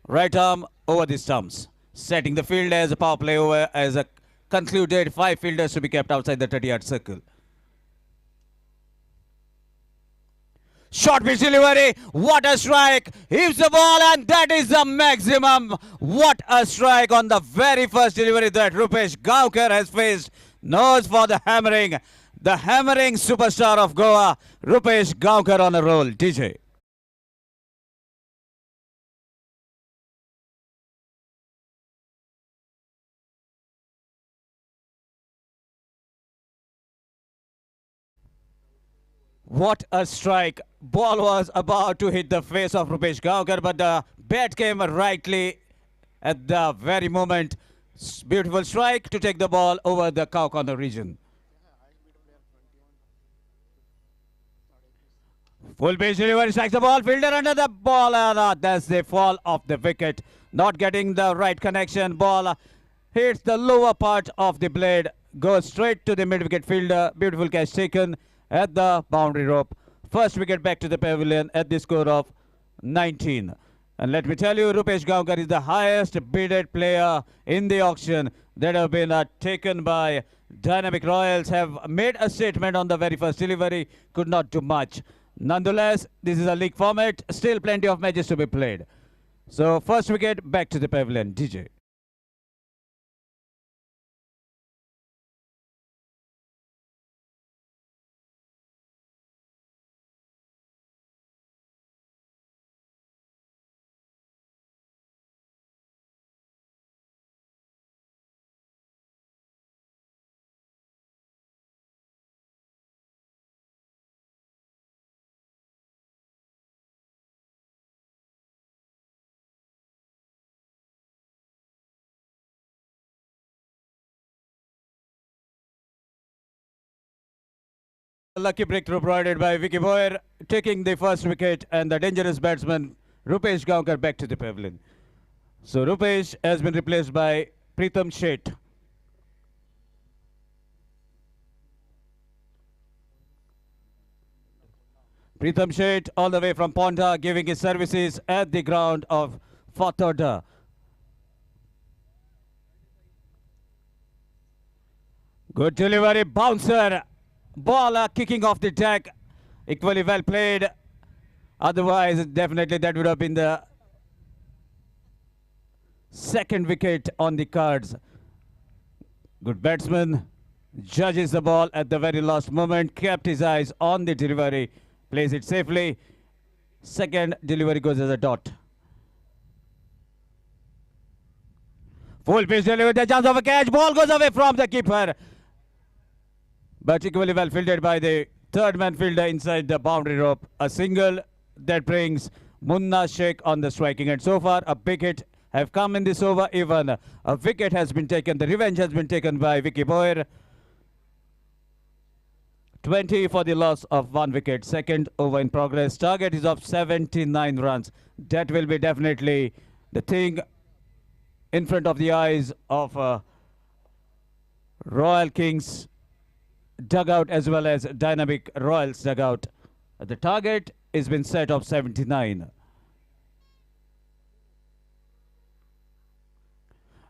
Right arm over the stumps. Setting the field as a power play over as a concluded. 5 fielders to be kept outside the 30-yard circle. Short pitch delivery. What a strike. Heaves the ball and that is the maximum. What a strike on the very first delivery that Rupesh Gaonkar has faced. Nose for the hammering. The hammering superstar of Goa. Rupesh Gaonkar on a roll. DJ. What a strike. Ball was about to hit the face of Rupesh Gaonkar, but the bat came rightly at the very moment. Beautiful strike to take the ball over the cow corner region. Full pitch delivery, strikes the ball, fielder under the ball, and that's the fall of the wicket. Not getting the right connection. Ball hits the lower part of the blade, goes straight to the mid-wicket fielder. Beautiful catch taken at the boundary rope. First wicket back to the pavilion at the score of 19. And let me tell you, Rupesh Gaonkar is the highest bidded player in the auction that have been taken by Dynamic Royals. Have made a statement on the very first delivery, could not do much. Nonetheless, this is a league format, still plenty of matches to be played. So first wicket back to the pavilion. DJ. Lucky breakthrough provided by Vicky Boyer, taking the first wicket, and the dangerous batsman Rupesh Gaonkar back to the pavilion. So Rupesh has been replaced by Pritham Sheth. Pritham Sheth all the way from Ponta, giving his services at the ground of Fathoda. Good delivery, bouncer. Ball kicking off the deck. Equally well played. Otherwise, definitely that would have been the second wicket on the cards. Good batsman. Judges the ball at the very last moment. Kept his eyes on the delivery. Plays it safely. Second delivery goes as a dot. Full pitch delivery. The chance of a catch. Ball goes away from the keeper. But equally well fielded by the third man fielder inside the boundary rope. A single that brings Munna Sheikh on the striking end. So far, a big hit have come in this over. Even a wicket has been taken. The revenge has been taken by Vicky Boyer. 20 for the loss of 1 wicket. Second over in progress. Target is of 79 runs. That will be definitely the thing in front of the eyes of Royal Kings dugout as well as Dynamic Royals dugout. The target has been set of 79.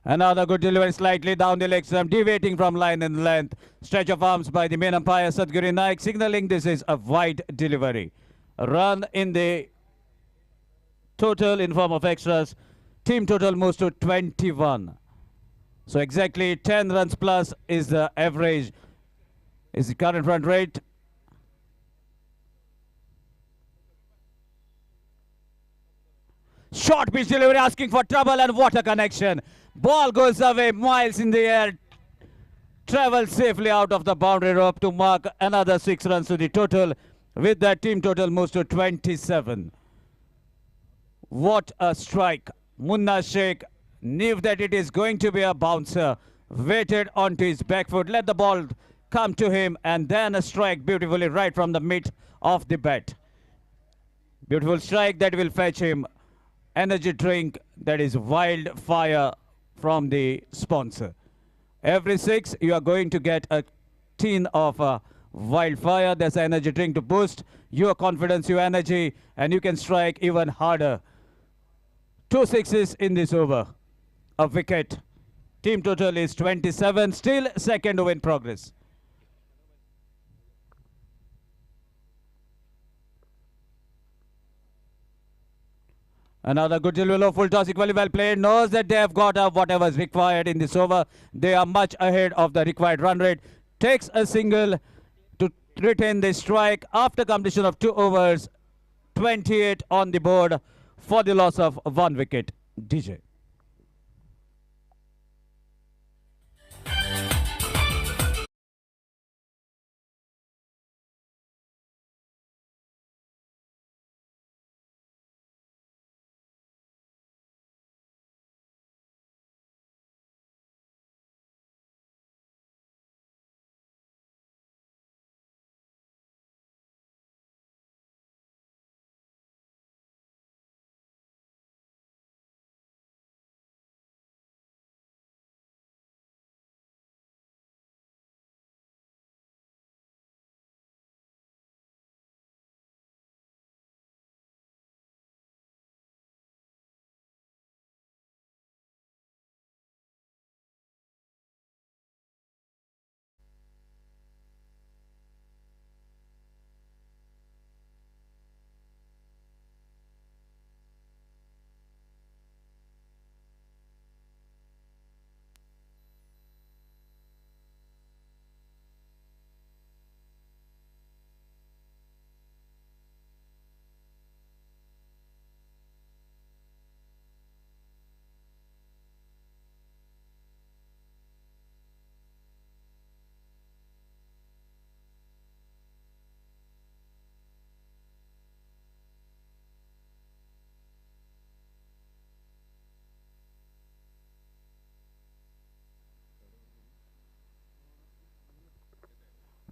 Another good delivery slightly down the leg stump, deviating from line and length. Stretch of arms by the main umpire Sadguri Naik, signaling this is a wide delivery. A run in the total in form of extras. Team total moves to 21. So exactly 10 runs plus is the average. Is the current run rate. Short pitch delivery asking for trouble, and what a connection. Ball goes away miles in the air. Travels safely out of the boundary rope to mark another 6 runs to the total. With that, team total moves to 27. What a strike. Munna Sheikh knew that it is going to be a bouncer. Waited onto his back foot. Let the ball come to him, and then a strike beautifully right from the mid of the bat. Beautiful strike that will fetch him energy drink, that is wildfire from the sponsor. Every 6 you are going to get a tin of Wildfire, there's an energy drink to boost your confidence, your energy, and you can strike even harder. 2 sixes in this over. A wicket. Team total is 27. Still second over in progress. Another good delivery, full toss, equally well played. Knows that they have got up whatever is required in this over. They are much ahead of the required run rate. Takes a single to retain the strike after completion of 2 overs. 28 on the board for the loss of 1 wicket. DJ.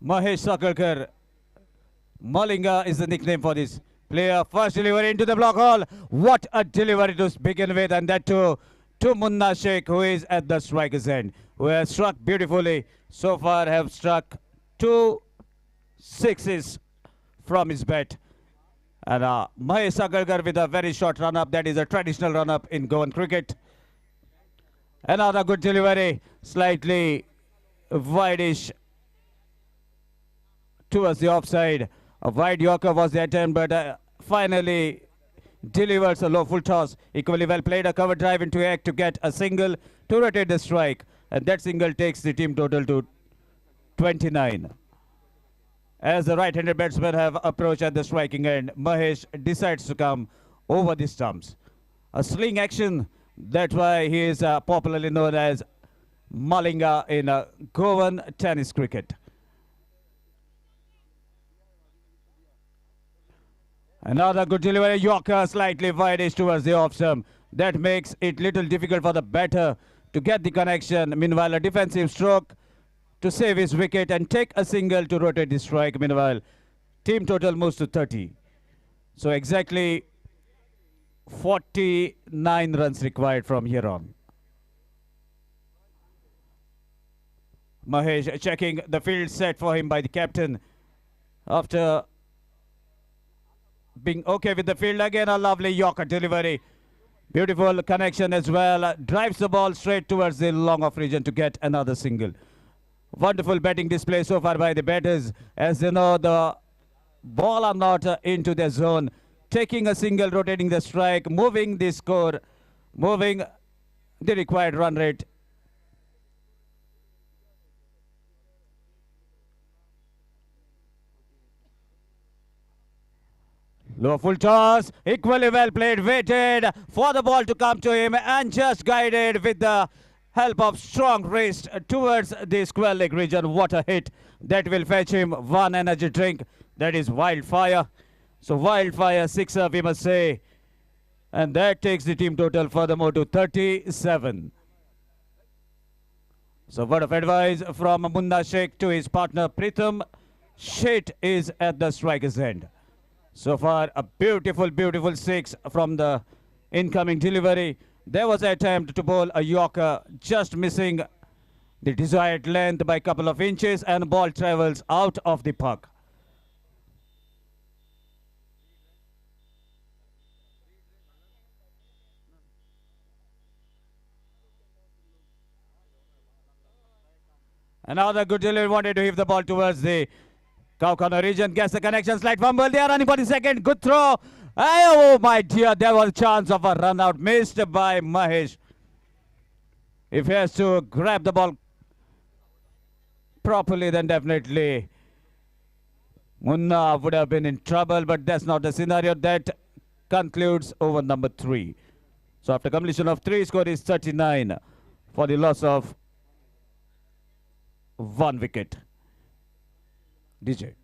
Mahesh Sakalkar. Malinga is the nickname for this player. First delivery into the block hole. What a delivery to begin with, and that to Munna Sheikh, who is at the striker's end, who has struck beautifully. So far have struck 2 sixes from his bat. And Mahesh Sakalkar with a very short run-up. That is a traditional run-up in Goan cricket. Another good delivery, slightly wideish towards the offside. A wide Yorker was the attempt, but finally delivers a low full toss. Equally well played, a cover drive into act to get a single to rotate the strike. And that single takes the team total to 29. As the right-handed batsmen have approached at the striking end, Mahesh decides to come over the stumps. A sling action, that's why he is popularly known as Malinga in Goan tennis cricket. Another good delivery, Yorker slightly wideish towards the off stump. That makes it little difficult for the batter to get the connection. Meanwhile, a defensive stroke to save his wicket and take a single to rotate the strike. Meanwhile, team total moves to 30. So exactly 49 runs required from here on. Mahesh checking the field set for him by the captain. After being okay with the field, again a lovely Yorker delivery. Beautiful connection as well. Drives the ball straight towards the long off region to get another single. Wonderful batting display so far by the batters. As you know, the ball are not into their zone. Taking a single, rotating the strike, moving the score, moving the required run rate. Low full toss, equally well played, waited for the ball to come to him and just guided with the help of strong wrist towards the square leg region. What a hit. That will fetch him 1 energy drink. That is Wildfire. So Wildfire sixer, we must say. And that takes the team total furthermore to 37. So word of advice from Munna Sheikh to his partner Pritham. Sheth is at the striker's end. So far, a beautiful, beautiful 6 from the incoming delivery. There was an attempt to bowl a Yorker, just missing the desired length by a couple of inches, and ball travels out of the puck. Another good delivery, wanted to hit the ball towards the cow corner region. Gets the connection, slight fumble. They are running for the second. Good throw. Oh my dear, there was a chance of a run out missed by Mahesh. If he has to grab the ball properly, then definitely Munna would have been in trouble, but that's not the scenario. That concludes over number 3. So after completion of 3, score is 39 for the loss of 1 wicket. DJ.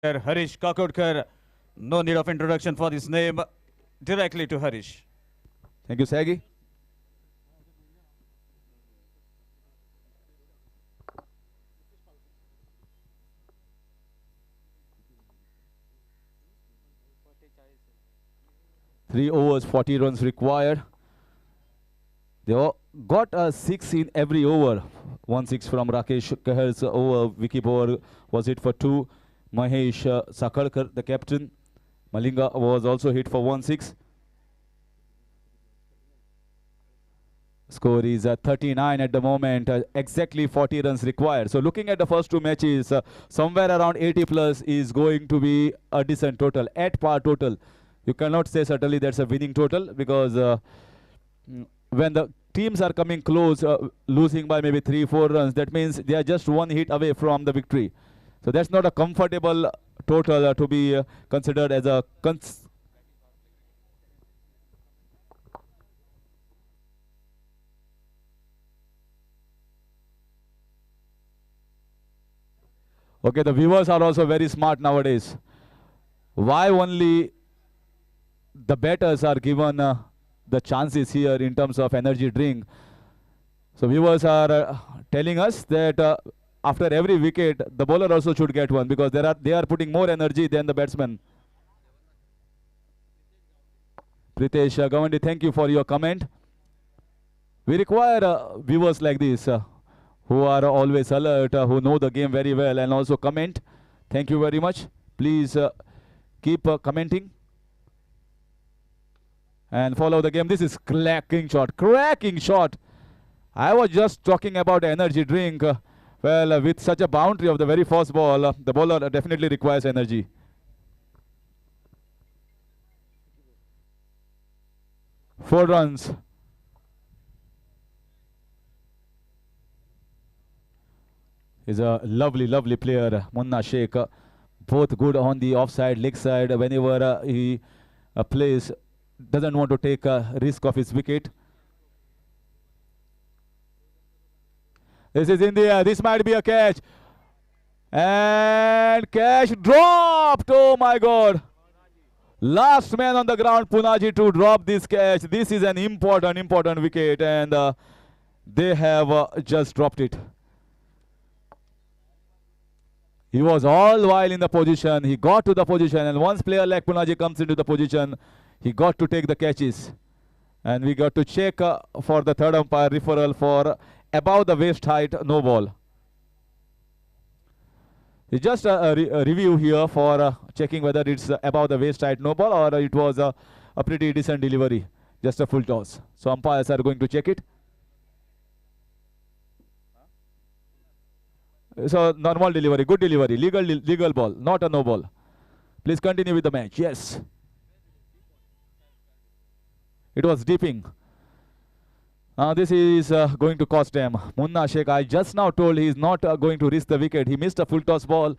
Harish Kakodkar. No need of introduction for this name. Directly to Harish. Thank you, Sagi. Three overs, 40 runs required. They got a 6 in every over. 1-6 from Rakesh Kahar's over. Vicky Boer was hit for 2. Mahesh Sakhalkar, the captain. Malinga was also hit for 1-6. Score is 39 at the moment. Exactly 40 runs required. So looking at the first 2 matches, somewhere around 80 plus is going to be a decent total. At par total. You cannot say certainly that's a winning total, because when the teams are coming close, losing by maybe 3-4 runs, that means they are just 1 hit away from the victory. So that's not a comfortable total to be considered as a Okay, the viewers are also very smart nowadays. Why only the batters are given the chances here in terms of energy drink? So viewers are telling us that after every wicket, the bowler also should get one, because they are putting more energy than the batsman. Pritesh Gawandi, thank you for your comment. We require viewers like this who are always alert, who know the game very well, and also comment. Thank you very much. Please keep commenting and follow the game. This is cracking shot, cracking shot. I was just talking about energy drink. Well, with such a boundary of the very first ball, the bowler definitely requires energy. Four runs. He's a lovely, lovely player, Munna Sheikh. Both good on the offside, leg side. Whenever he plays, doesn't want to take a risk of his wicket. This is in the air. This might be a catch. And catch dropped. Oh my God. Last man on the ground, Punaji, to drop this catch. This is an important wicket, and they have just dropped it. He was all while in the position. He got to the position, and once player like Punaji comes into the position, he got to take the catches. And we got to check for the third umpire referral for above the waist height, no ball. It's just a review here for checking whether it's above the waist height, no ball, or it was a pretty decent delivery, just a full toss. So umpires are going to check it. So normal delivery, good delivery, legal ball, not a no ball. Please continue with the match. Yes. It was dipping. This is going to cost them. Munna Sheikh, I just now told he is not going to risk the wicket. He missed a full toss ball.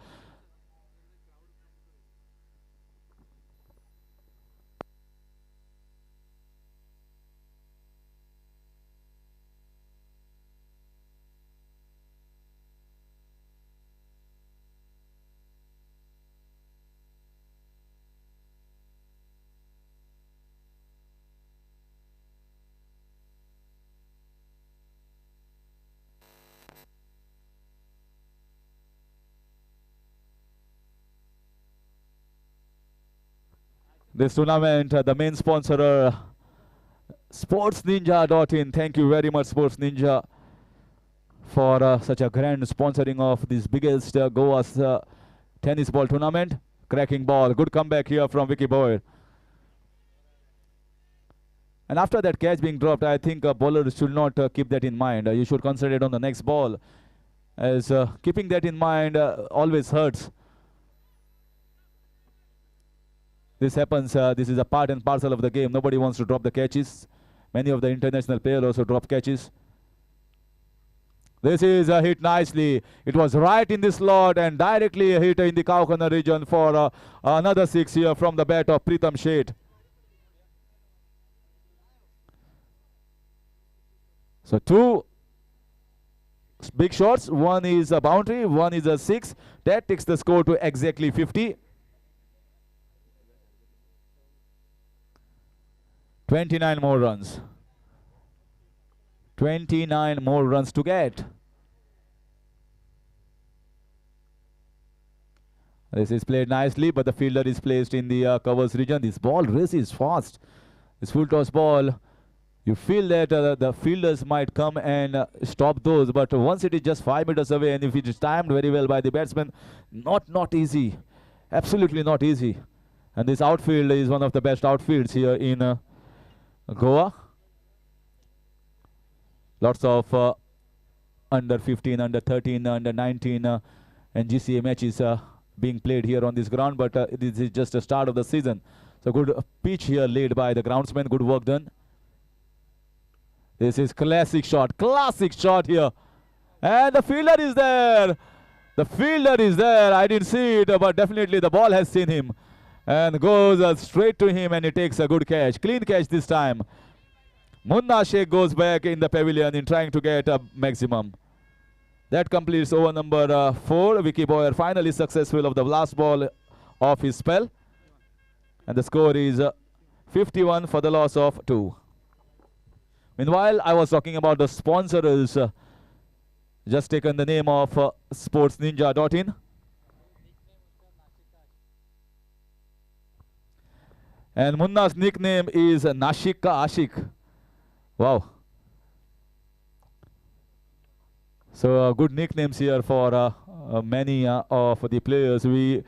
this tournament. The main sponsor, sportsninja.in. Thank you very much, Sports Ninja, for such a grand sponsoring of this biggest Goa's tennis ball tournament. Cracking ball. Good comeback here from Vicky Boyd. And after that catch being dropped, I think bowlers should not keep that in mind. You should concentrate on the next ball, as keeping that in mind always hurts. This happens, this is a part and parcel of the game. Nobody wants to drop the catches. Many of the international players also drop catches. This is hit nicely. It was right in the slot and directly hit in the cow corner region for another 6 here from the bat of Pritam Sheth. So 2 big shots. One is a boundary, one is a 6. That takes the score to exactly 50. 29 more runs. 29 more runs to get. This is played nicely, but the fielder is placed in the covers region. This ball races fast. This full toss ball. You feel that the fielders might come and stop those, but once it is just 5 meters away, and if it is timed very well by the batsman, not easy. Absolutely not easy. And this outfield is one of the best outfields here in Goa. Lots of under 15, under 13, under 19 and GCA matches being played here on this ground, but this is just the start of the season. So good pitch here laid by the groundsman. Good work done. This is classic shot here. And the fielder is there. The fielder is there. I didn't see it, but definitely the ball has seen him. And goes straight to him, and he takes a good catch. Clean catch this time. Munna Sheikh goes back in the pavilion in trying to get a maximum. That completes over number 4. Vicky Boyer finally successful of the last ball of his spell. And the score is 51 for the loss of 2. Meanwhile, I was talking about the sponsors. Just taken the name of sportsninja.in. And Munna's nickname is Nashik Ka Ashik. Wow. So good nicknames here for many of the players. We,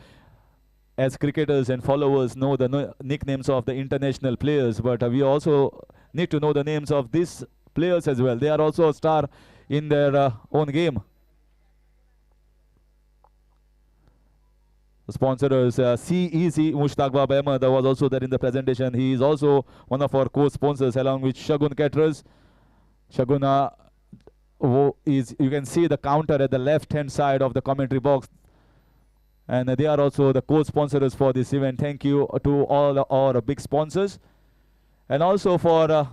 as cricketers and followers, know the nicknames of the international players, but we also need to know the names of these players as well. They are also a star in their own game. The sponsors, CEC Mushtaq Bab Ahmed was also there in the presentation. He is also one of our co-sponsors along with Shagun Caterers. Shagun is, you can see the counter at the left-hand side of the commentary box. And they are also the co-sponsors for this event. Thank you to all our big sponsors. And also for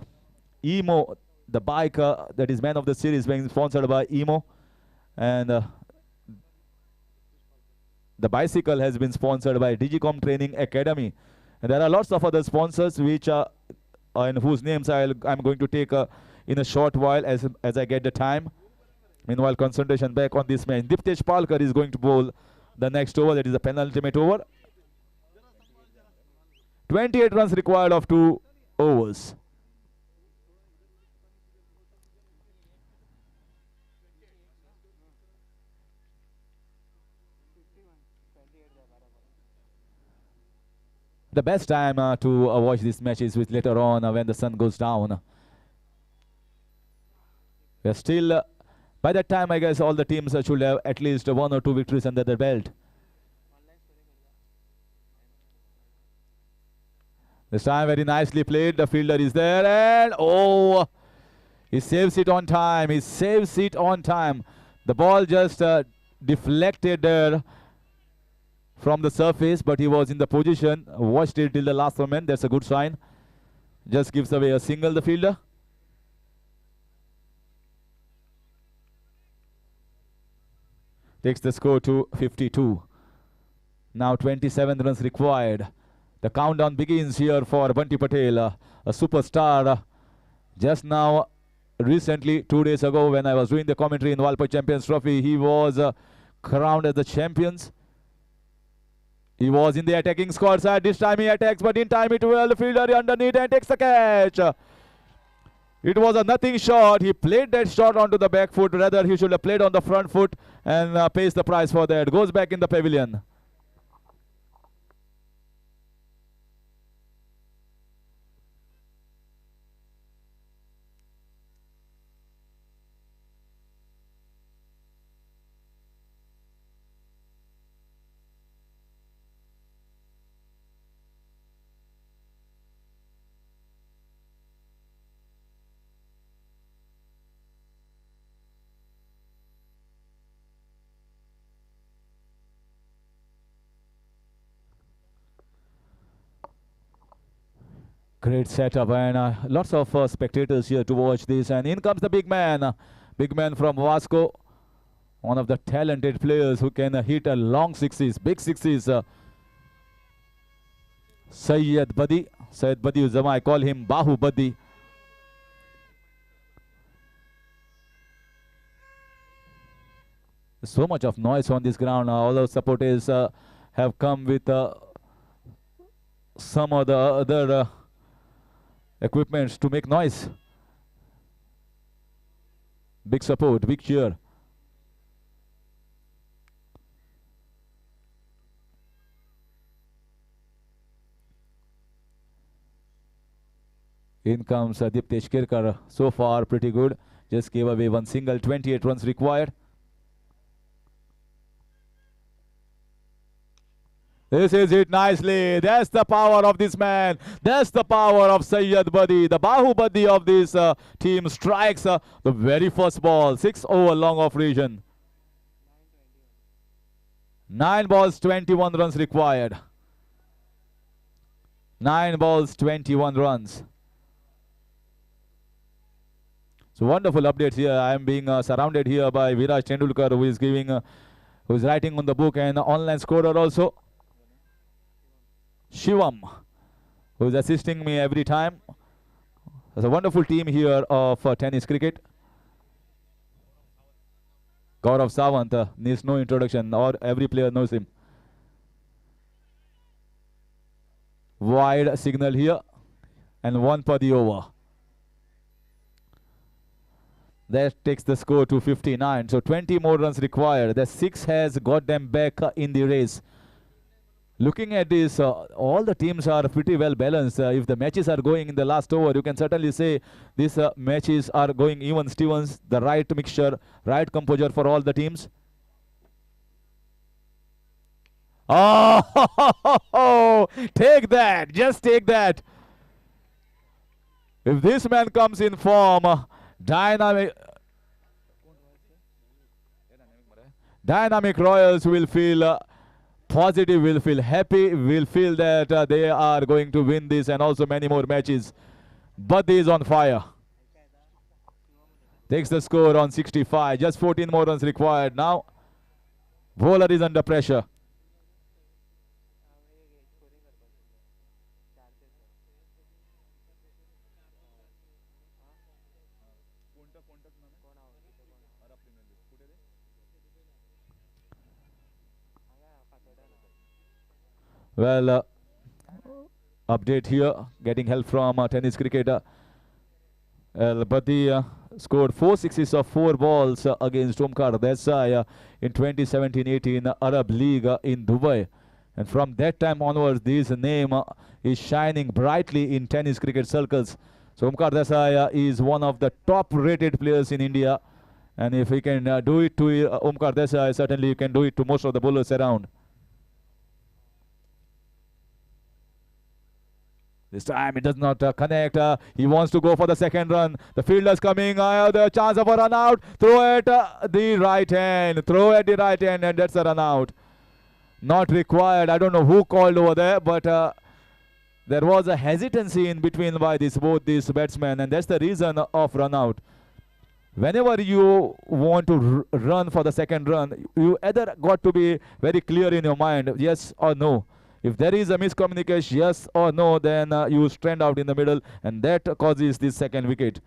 Emo, the bike that is man of the series being sponsored by Emo. And the bicycle has been sponsored by Digicom Training Academy. And there are lots of other sponsors which and whose names I'm going to take in a short while as I get the time. Meanwhile, concentration back on this man. Diptesh Palkar is going to bowl the next over. That is the penultimate over. 28 runs required of 2 overs. The best time to watch this match is with later on when the sun goes down. We are still, by that time I guess all the teams should have at least 1 or 2 victories under their belt. This time very nicely played. The fielder is there and oh, he saves it on time. He saves it on time. The ball just deflected there from the surface, but he was in the position, watched it till the last moment. That's a good sign. Just gives away a single, the fielder. Takes the score to 52. Now 27 runs required. The countdown begins here for Bunty Patel, a superstar. Just now, recently, 2 days ago, when I was doing the commentary in Walpa Champions Trophy, he was crowned as the champions He was in the attacking squad side. This time he attacks, but in time it will. The fielder underneath and takes the catch. It was a nothing shot. He played that shot onto the back foot. Rather, he should have played on the front foot and pays the price for that. Goes back in the pavilion. Great setup and lots of spectators here to watch this. And in comes the big man from Vasco, one of the talented players who can hit a long sixes, big sixes. Syed Badi Uzama, I call him Bahu Badi. So much of noise on this ground. All the supporters have come with some of the other equipments to make noise. Big support, big cheer. In comes Diptesh Kirkar. So far pretty good. Just gave away one single, 28 runs required. This is it nicely. That's the power of this man. That's the power of Syed Badi. The Bahu Badi of this team strikes the very first ball. 6 over long off region. 9 balls, 21 runs required. 9 balls, 21 runs. So wonderful updates here. I am being surrounded here by Viraj Tendulkar, who is giving, who is writing on the book, and online scorer also. Shivam, who is assisting me every time. There's a wonderful team here of tennis cricket. Gaurav Sawant needs no introduction, or every player knows him. Wide signal here, and 1 per the over. That takes the score to 59. So 20 more runs required. The 6 has got them back in the race. Looking at this, all the teams are pretty well balanced. If the matches are going in the last over, you can certainly say these matches are going even Stevens, the right mixture, right composure for all the teams. Oh, take that. Just take that. If this man comes in form, dynamic Royals will feel positive, will feel happy, will feel that they are going to win this and also many more matches. Badi is on fire. Takes the score on 65. Just 14 more runs required. Now, bowler is under pressure. Well, update here, getting help from tennis cricket. Badi scored 4 sixes of 4 balls against Omkar Desai in 2017-18 Arab League in Dubai. And from that time onwards, this name is shining brightly in tennis cricket circles. So Omkar Desai is one of the top-rated players in India. And if he can do it to Omkar Desai, certainly you can do it to most of the bowlers around. This time it does not connect. He wants to go for the second run. The fielder's coming. The chance of a run out. Throw at the right hand. Throw at the right hand, and that's a run out. Not required. I don't know who called over there, but there was a hesitancy in between by both these batsmen, and that's the reason of run out. Whenever you want to run for the second run, you either got to be very clear in your mind, yes or no. If there is a miscommunication, yes or no, then you strand out in the middle, and that causes this second wicket.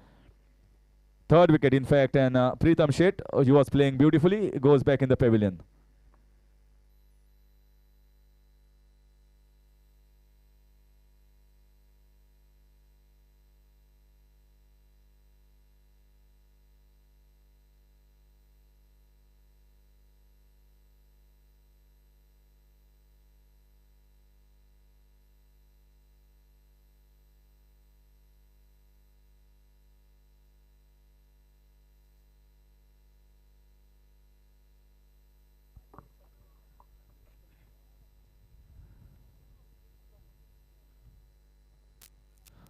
Third wicket, in fact, and Preetham Sheth, he was playing beautifully, goes back in the pavilion.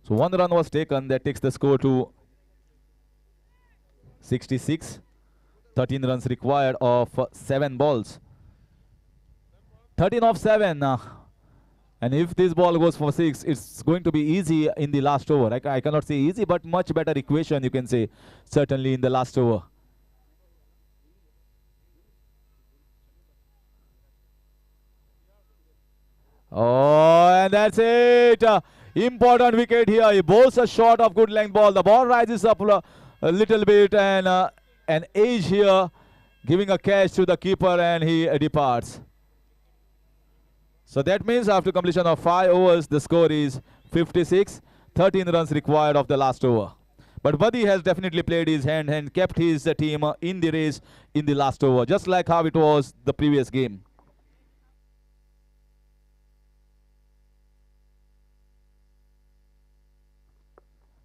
So 1 run was taken. That takes the score to 66. 13 runs required of 7 balls. 13 of 7. And if this ball goes for 6, it's going to be easy in the last over. I cannot say easy, but much better equation, you can say, certainly in the last over. Oh, and that's it. Important wicket here. He bowls a shot of good length ball. The ball rises up a little bit, and an edge here, giving a catch to the keeper, and he departs. So that means after completion of 5 overs, the score is 56. 13 runs required of the last over. But Buddy has definitely played his hand and kept his team in the race in the last over, just like how it was the previous game.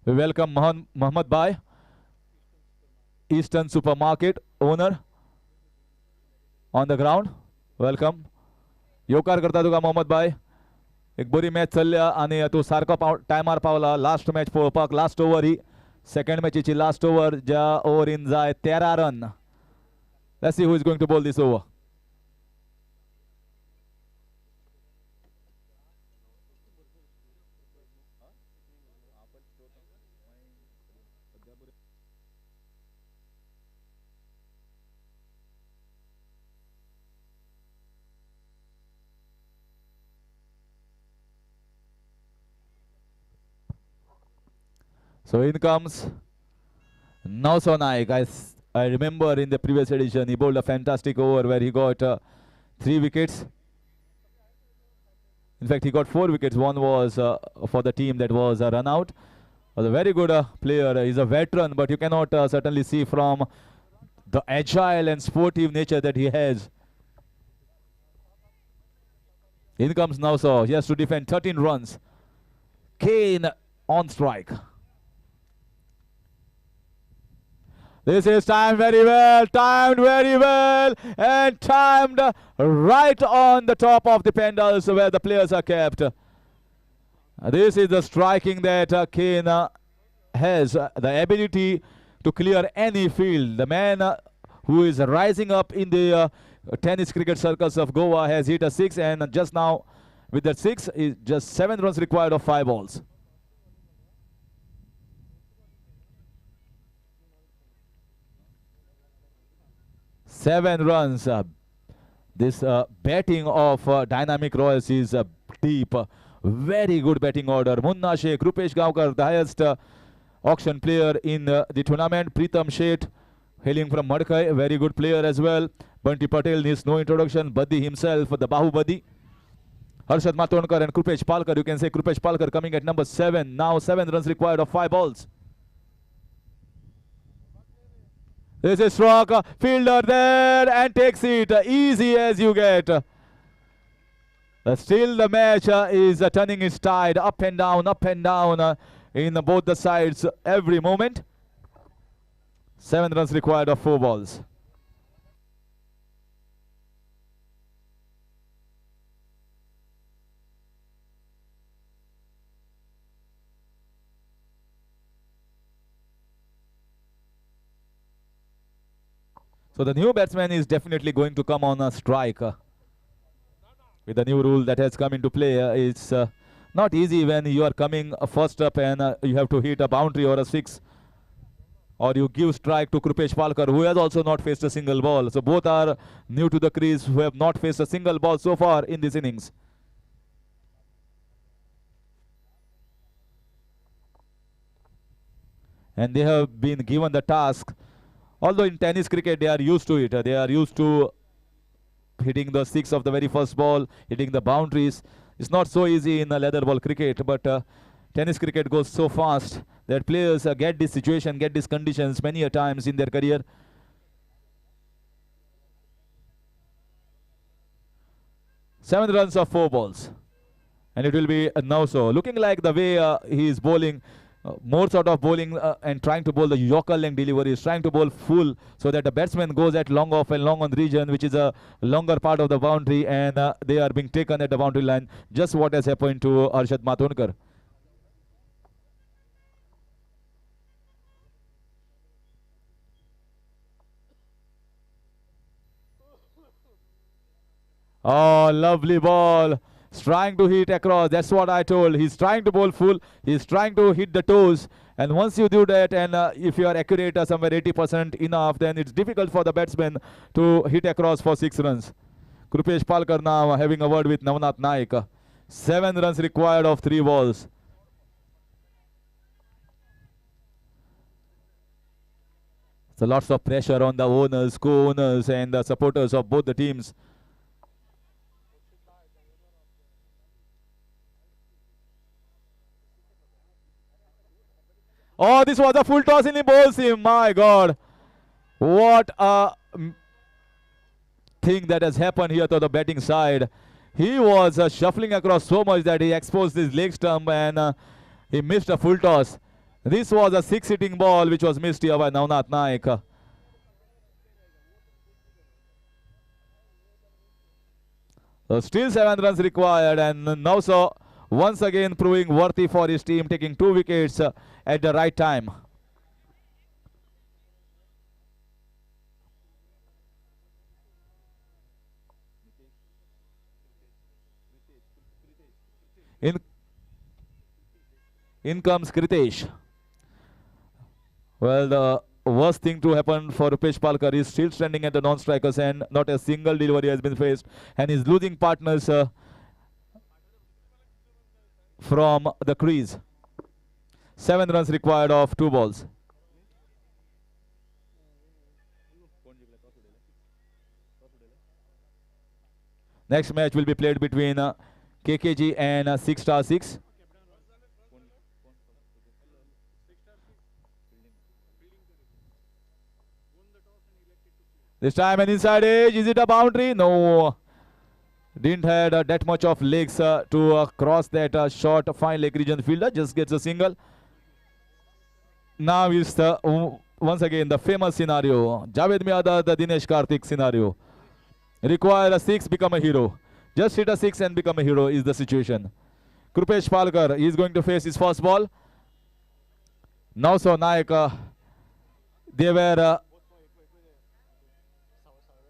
We welcome Mohammad Bhai, Eastern Supermarket owner, on the ground. Welcome. योकार करता तुका मोहम्मद भाई. एक बरी match चल्ल्या आणि तू सारको टायमार पावला. लास्ट मॅच पळोवपाक. लास्ट ओवर ही सेकंड मॅचीची लास्ट ओवर, ज्या ओव्हरीन जाय 13 run. Let's see who is going to bowl this over. So in comes Nauso Naik. I remember in the previous edition he bowled a fantastic over where he got 3 wickets. In fact, he got 4 wickets. One was for the team that was a run out. Was a very good player. He's a veteran, but you cannot certainly see from the agile and sportive nature that he has. In comes Nauso. He has to defend 13 runs. Kane on strike. This is timed very well, and timed right on the top of the pendles where the players are kept. This is the striking that Kane has, the ability to clear any field. The man who is rising up in the tennis cricket circles of Goa has hit a 6, and just now with that 6 is just 7 runs required of 5 balls. Seven runs. This batting of Dynamic Royals is deep. Very good batting order. Munna Sheikh, Rupesh Gavkar, the highest auction player in the tournament. Pritam Sheth, hailing from Madkai, very good player as well. Bunty Patel needs no introduction. Buddy himself, the Bahubadi. Harshad Matondkar and Krupesh Palkar. You can say Krupesh Palkar coming at number 7. Now 7 runs required of 5 balls. This is struck, fielder there and takes it, easy as you get. But still the match is turning its tide up and down in both the sides every moment. 7 runs required of 4 balls. So the new batsman is definitely going to come on a strike. With the new rule that has come into play, it's not easy when you are coming first up and you have to hit a boundary or a 6. Or you give strike to Krupesh Palkar, who has also not faced a single ball. So both are new to the crease, who have not faced a single ball so far in this innings. And they have been given the task. Although in tennis cricket they are used to it. They are used to hitting the 6 of the very first ball, hitting the boundaries. It's not so easy in leather ball cricket, but tennis cricket goes so fast that players get this situation, get these conditions many a times in their career. Seven runs of 4 balls. And it will be now so. Looking like the way he is bowling, more sort of bowling and trying to bowl the Yorker length delivery, is trying to bowl full so that the batsman goes at long off and long on region, which is a longer part of the boundary, and they are being taken at the boundary line. Just what has happened to Arshad Matondkar. Oh, lovely ball. He's trying to hit across. That's what I told. He's trying to bowl full. He's trying to hit the toes. And once you do that, and if you are accurate somewhere 80% enough, then it's difficult for the batsman to hit across for 6 runs. Krupesh Palkar now having a word with Navnath Naik. 7 runs required of 3 balls. So lots of pressure on the owners, co-owners, and the supporters of both the teams. Oh, this was a full toss in the ball seam. My God. What a thing that has happened here to the batting side. He was shuffling across so much that he exposed his leg stump and he missed a full toss. This was a 6 hitting ball which was missed here by Navnath Naik. So still 7 runs required, and now so once again proving worthy for his team, taking 2 wickets at the right time. In comes Kritesh. Well, the worst thing to happen for Rupesh Palkar is still standing at the non-strikers and not a single delivery has been faced, and he's losing partners from the crease. 7 runs required of 2 balls. Next match will be played between KKG and 6*6. This time an inside edge. Is it a boundary? No. Didn't had that much of legs to cross that short fine leg region fielder. Just gets a single. Now is the once again the famous scenario. Javed Miada, the Dinesh Karthik scenario. Require a 6, become a hero. Just hit a 6 and become a hero is the situation. Krupesh Palkar is going to face his first ball. Now so Naik, they were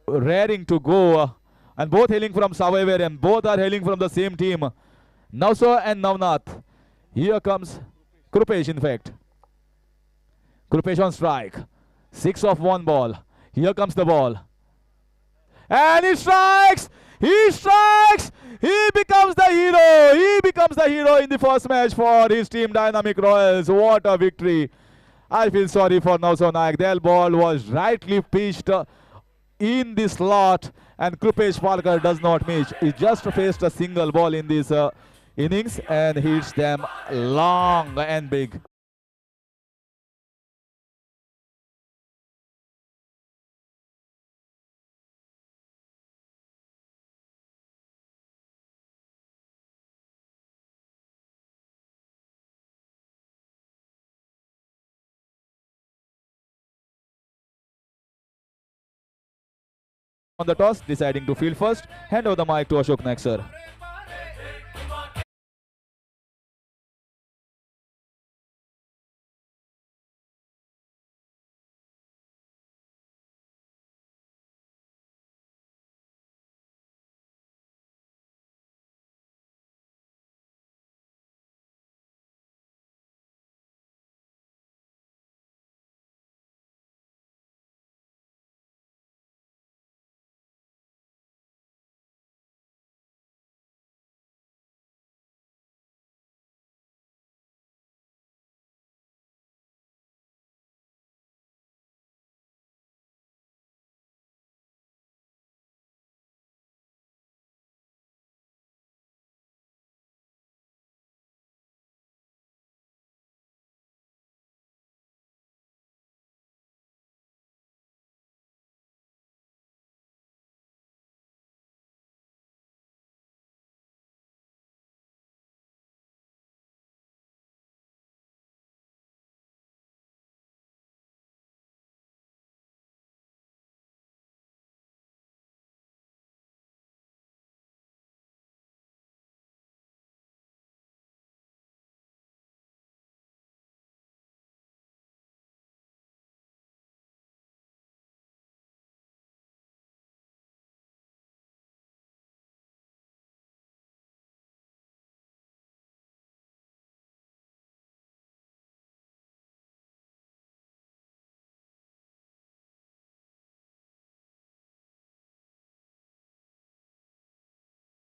raring to go and both hailing from Savaivere and both are hailing from the same team. Nauso and Navnath. Here comes Krupesh in fact. Krupesh on strike. 6 of 1 ball. Here comes the ball. And he strikes! He strikes! He becomes the hero! He becomes the hero in the first match for his team Dynamic Royals. What a victory. I feel sorry for Nauso Naik. That ball was rightly pitched in the slot and Krupesh Palkar does not miss. He just faced a single ball in this innings and hits them long and big. On the toss, deciding to field first. Hand over the mic to Ashok Naik, sir.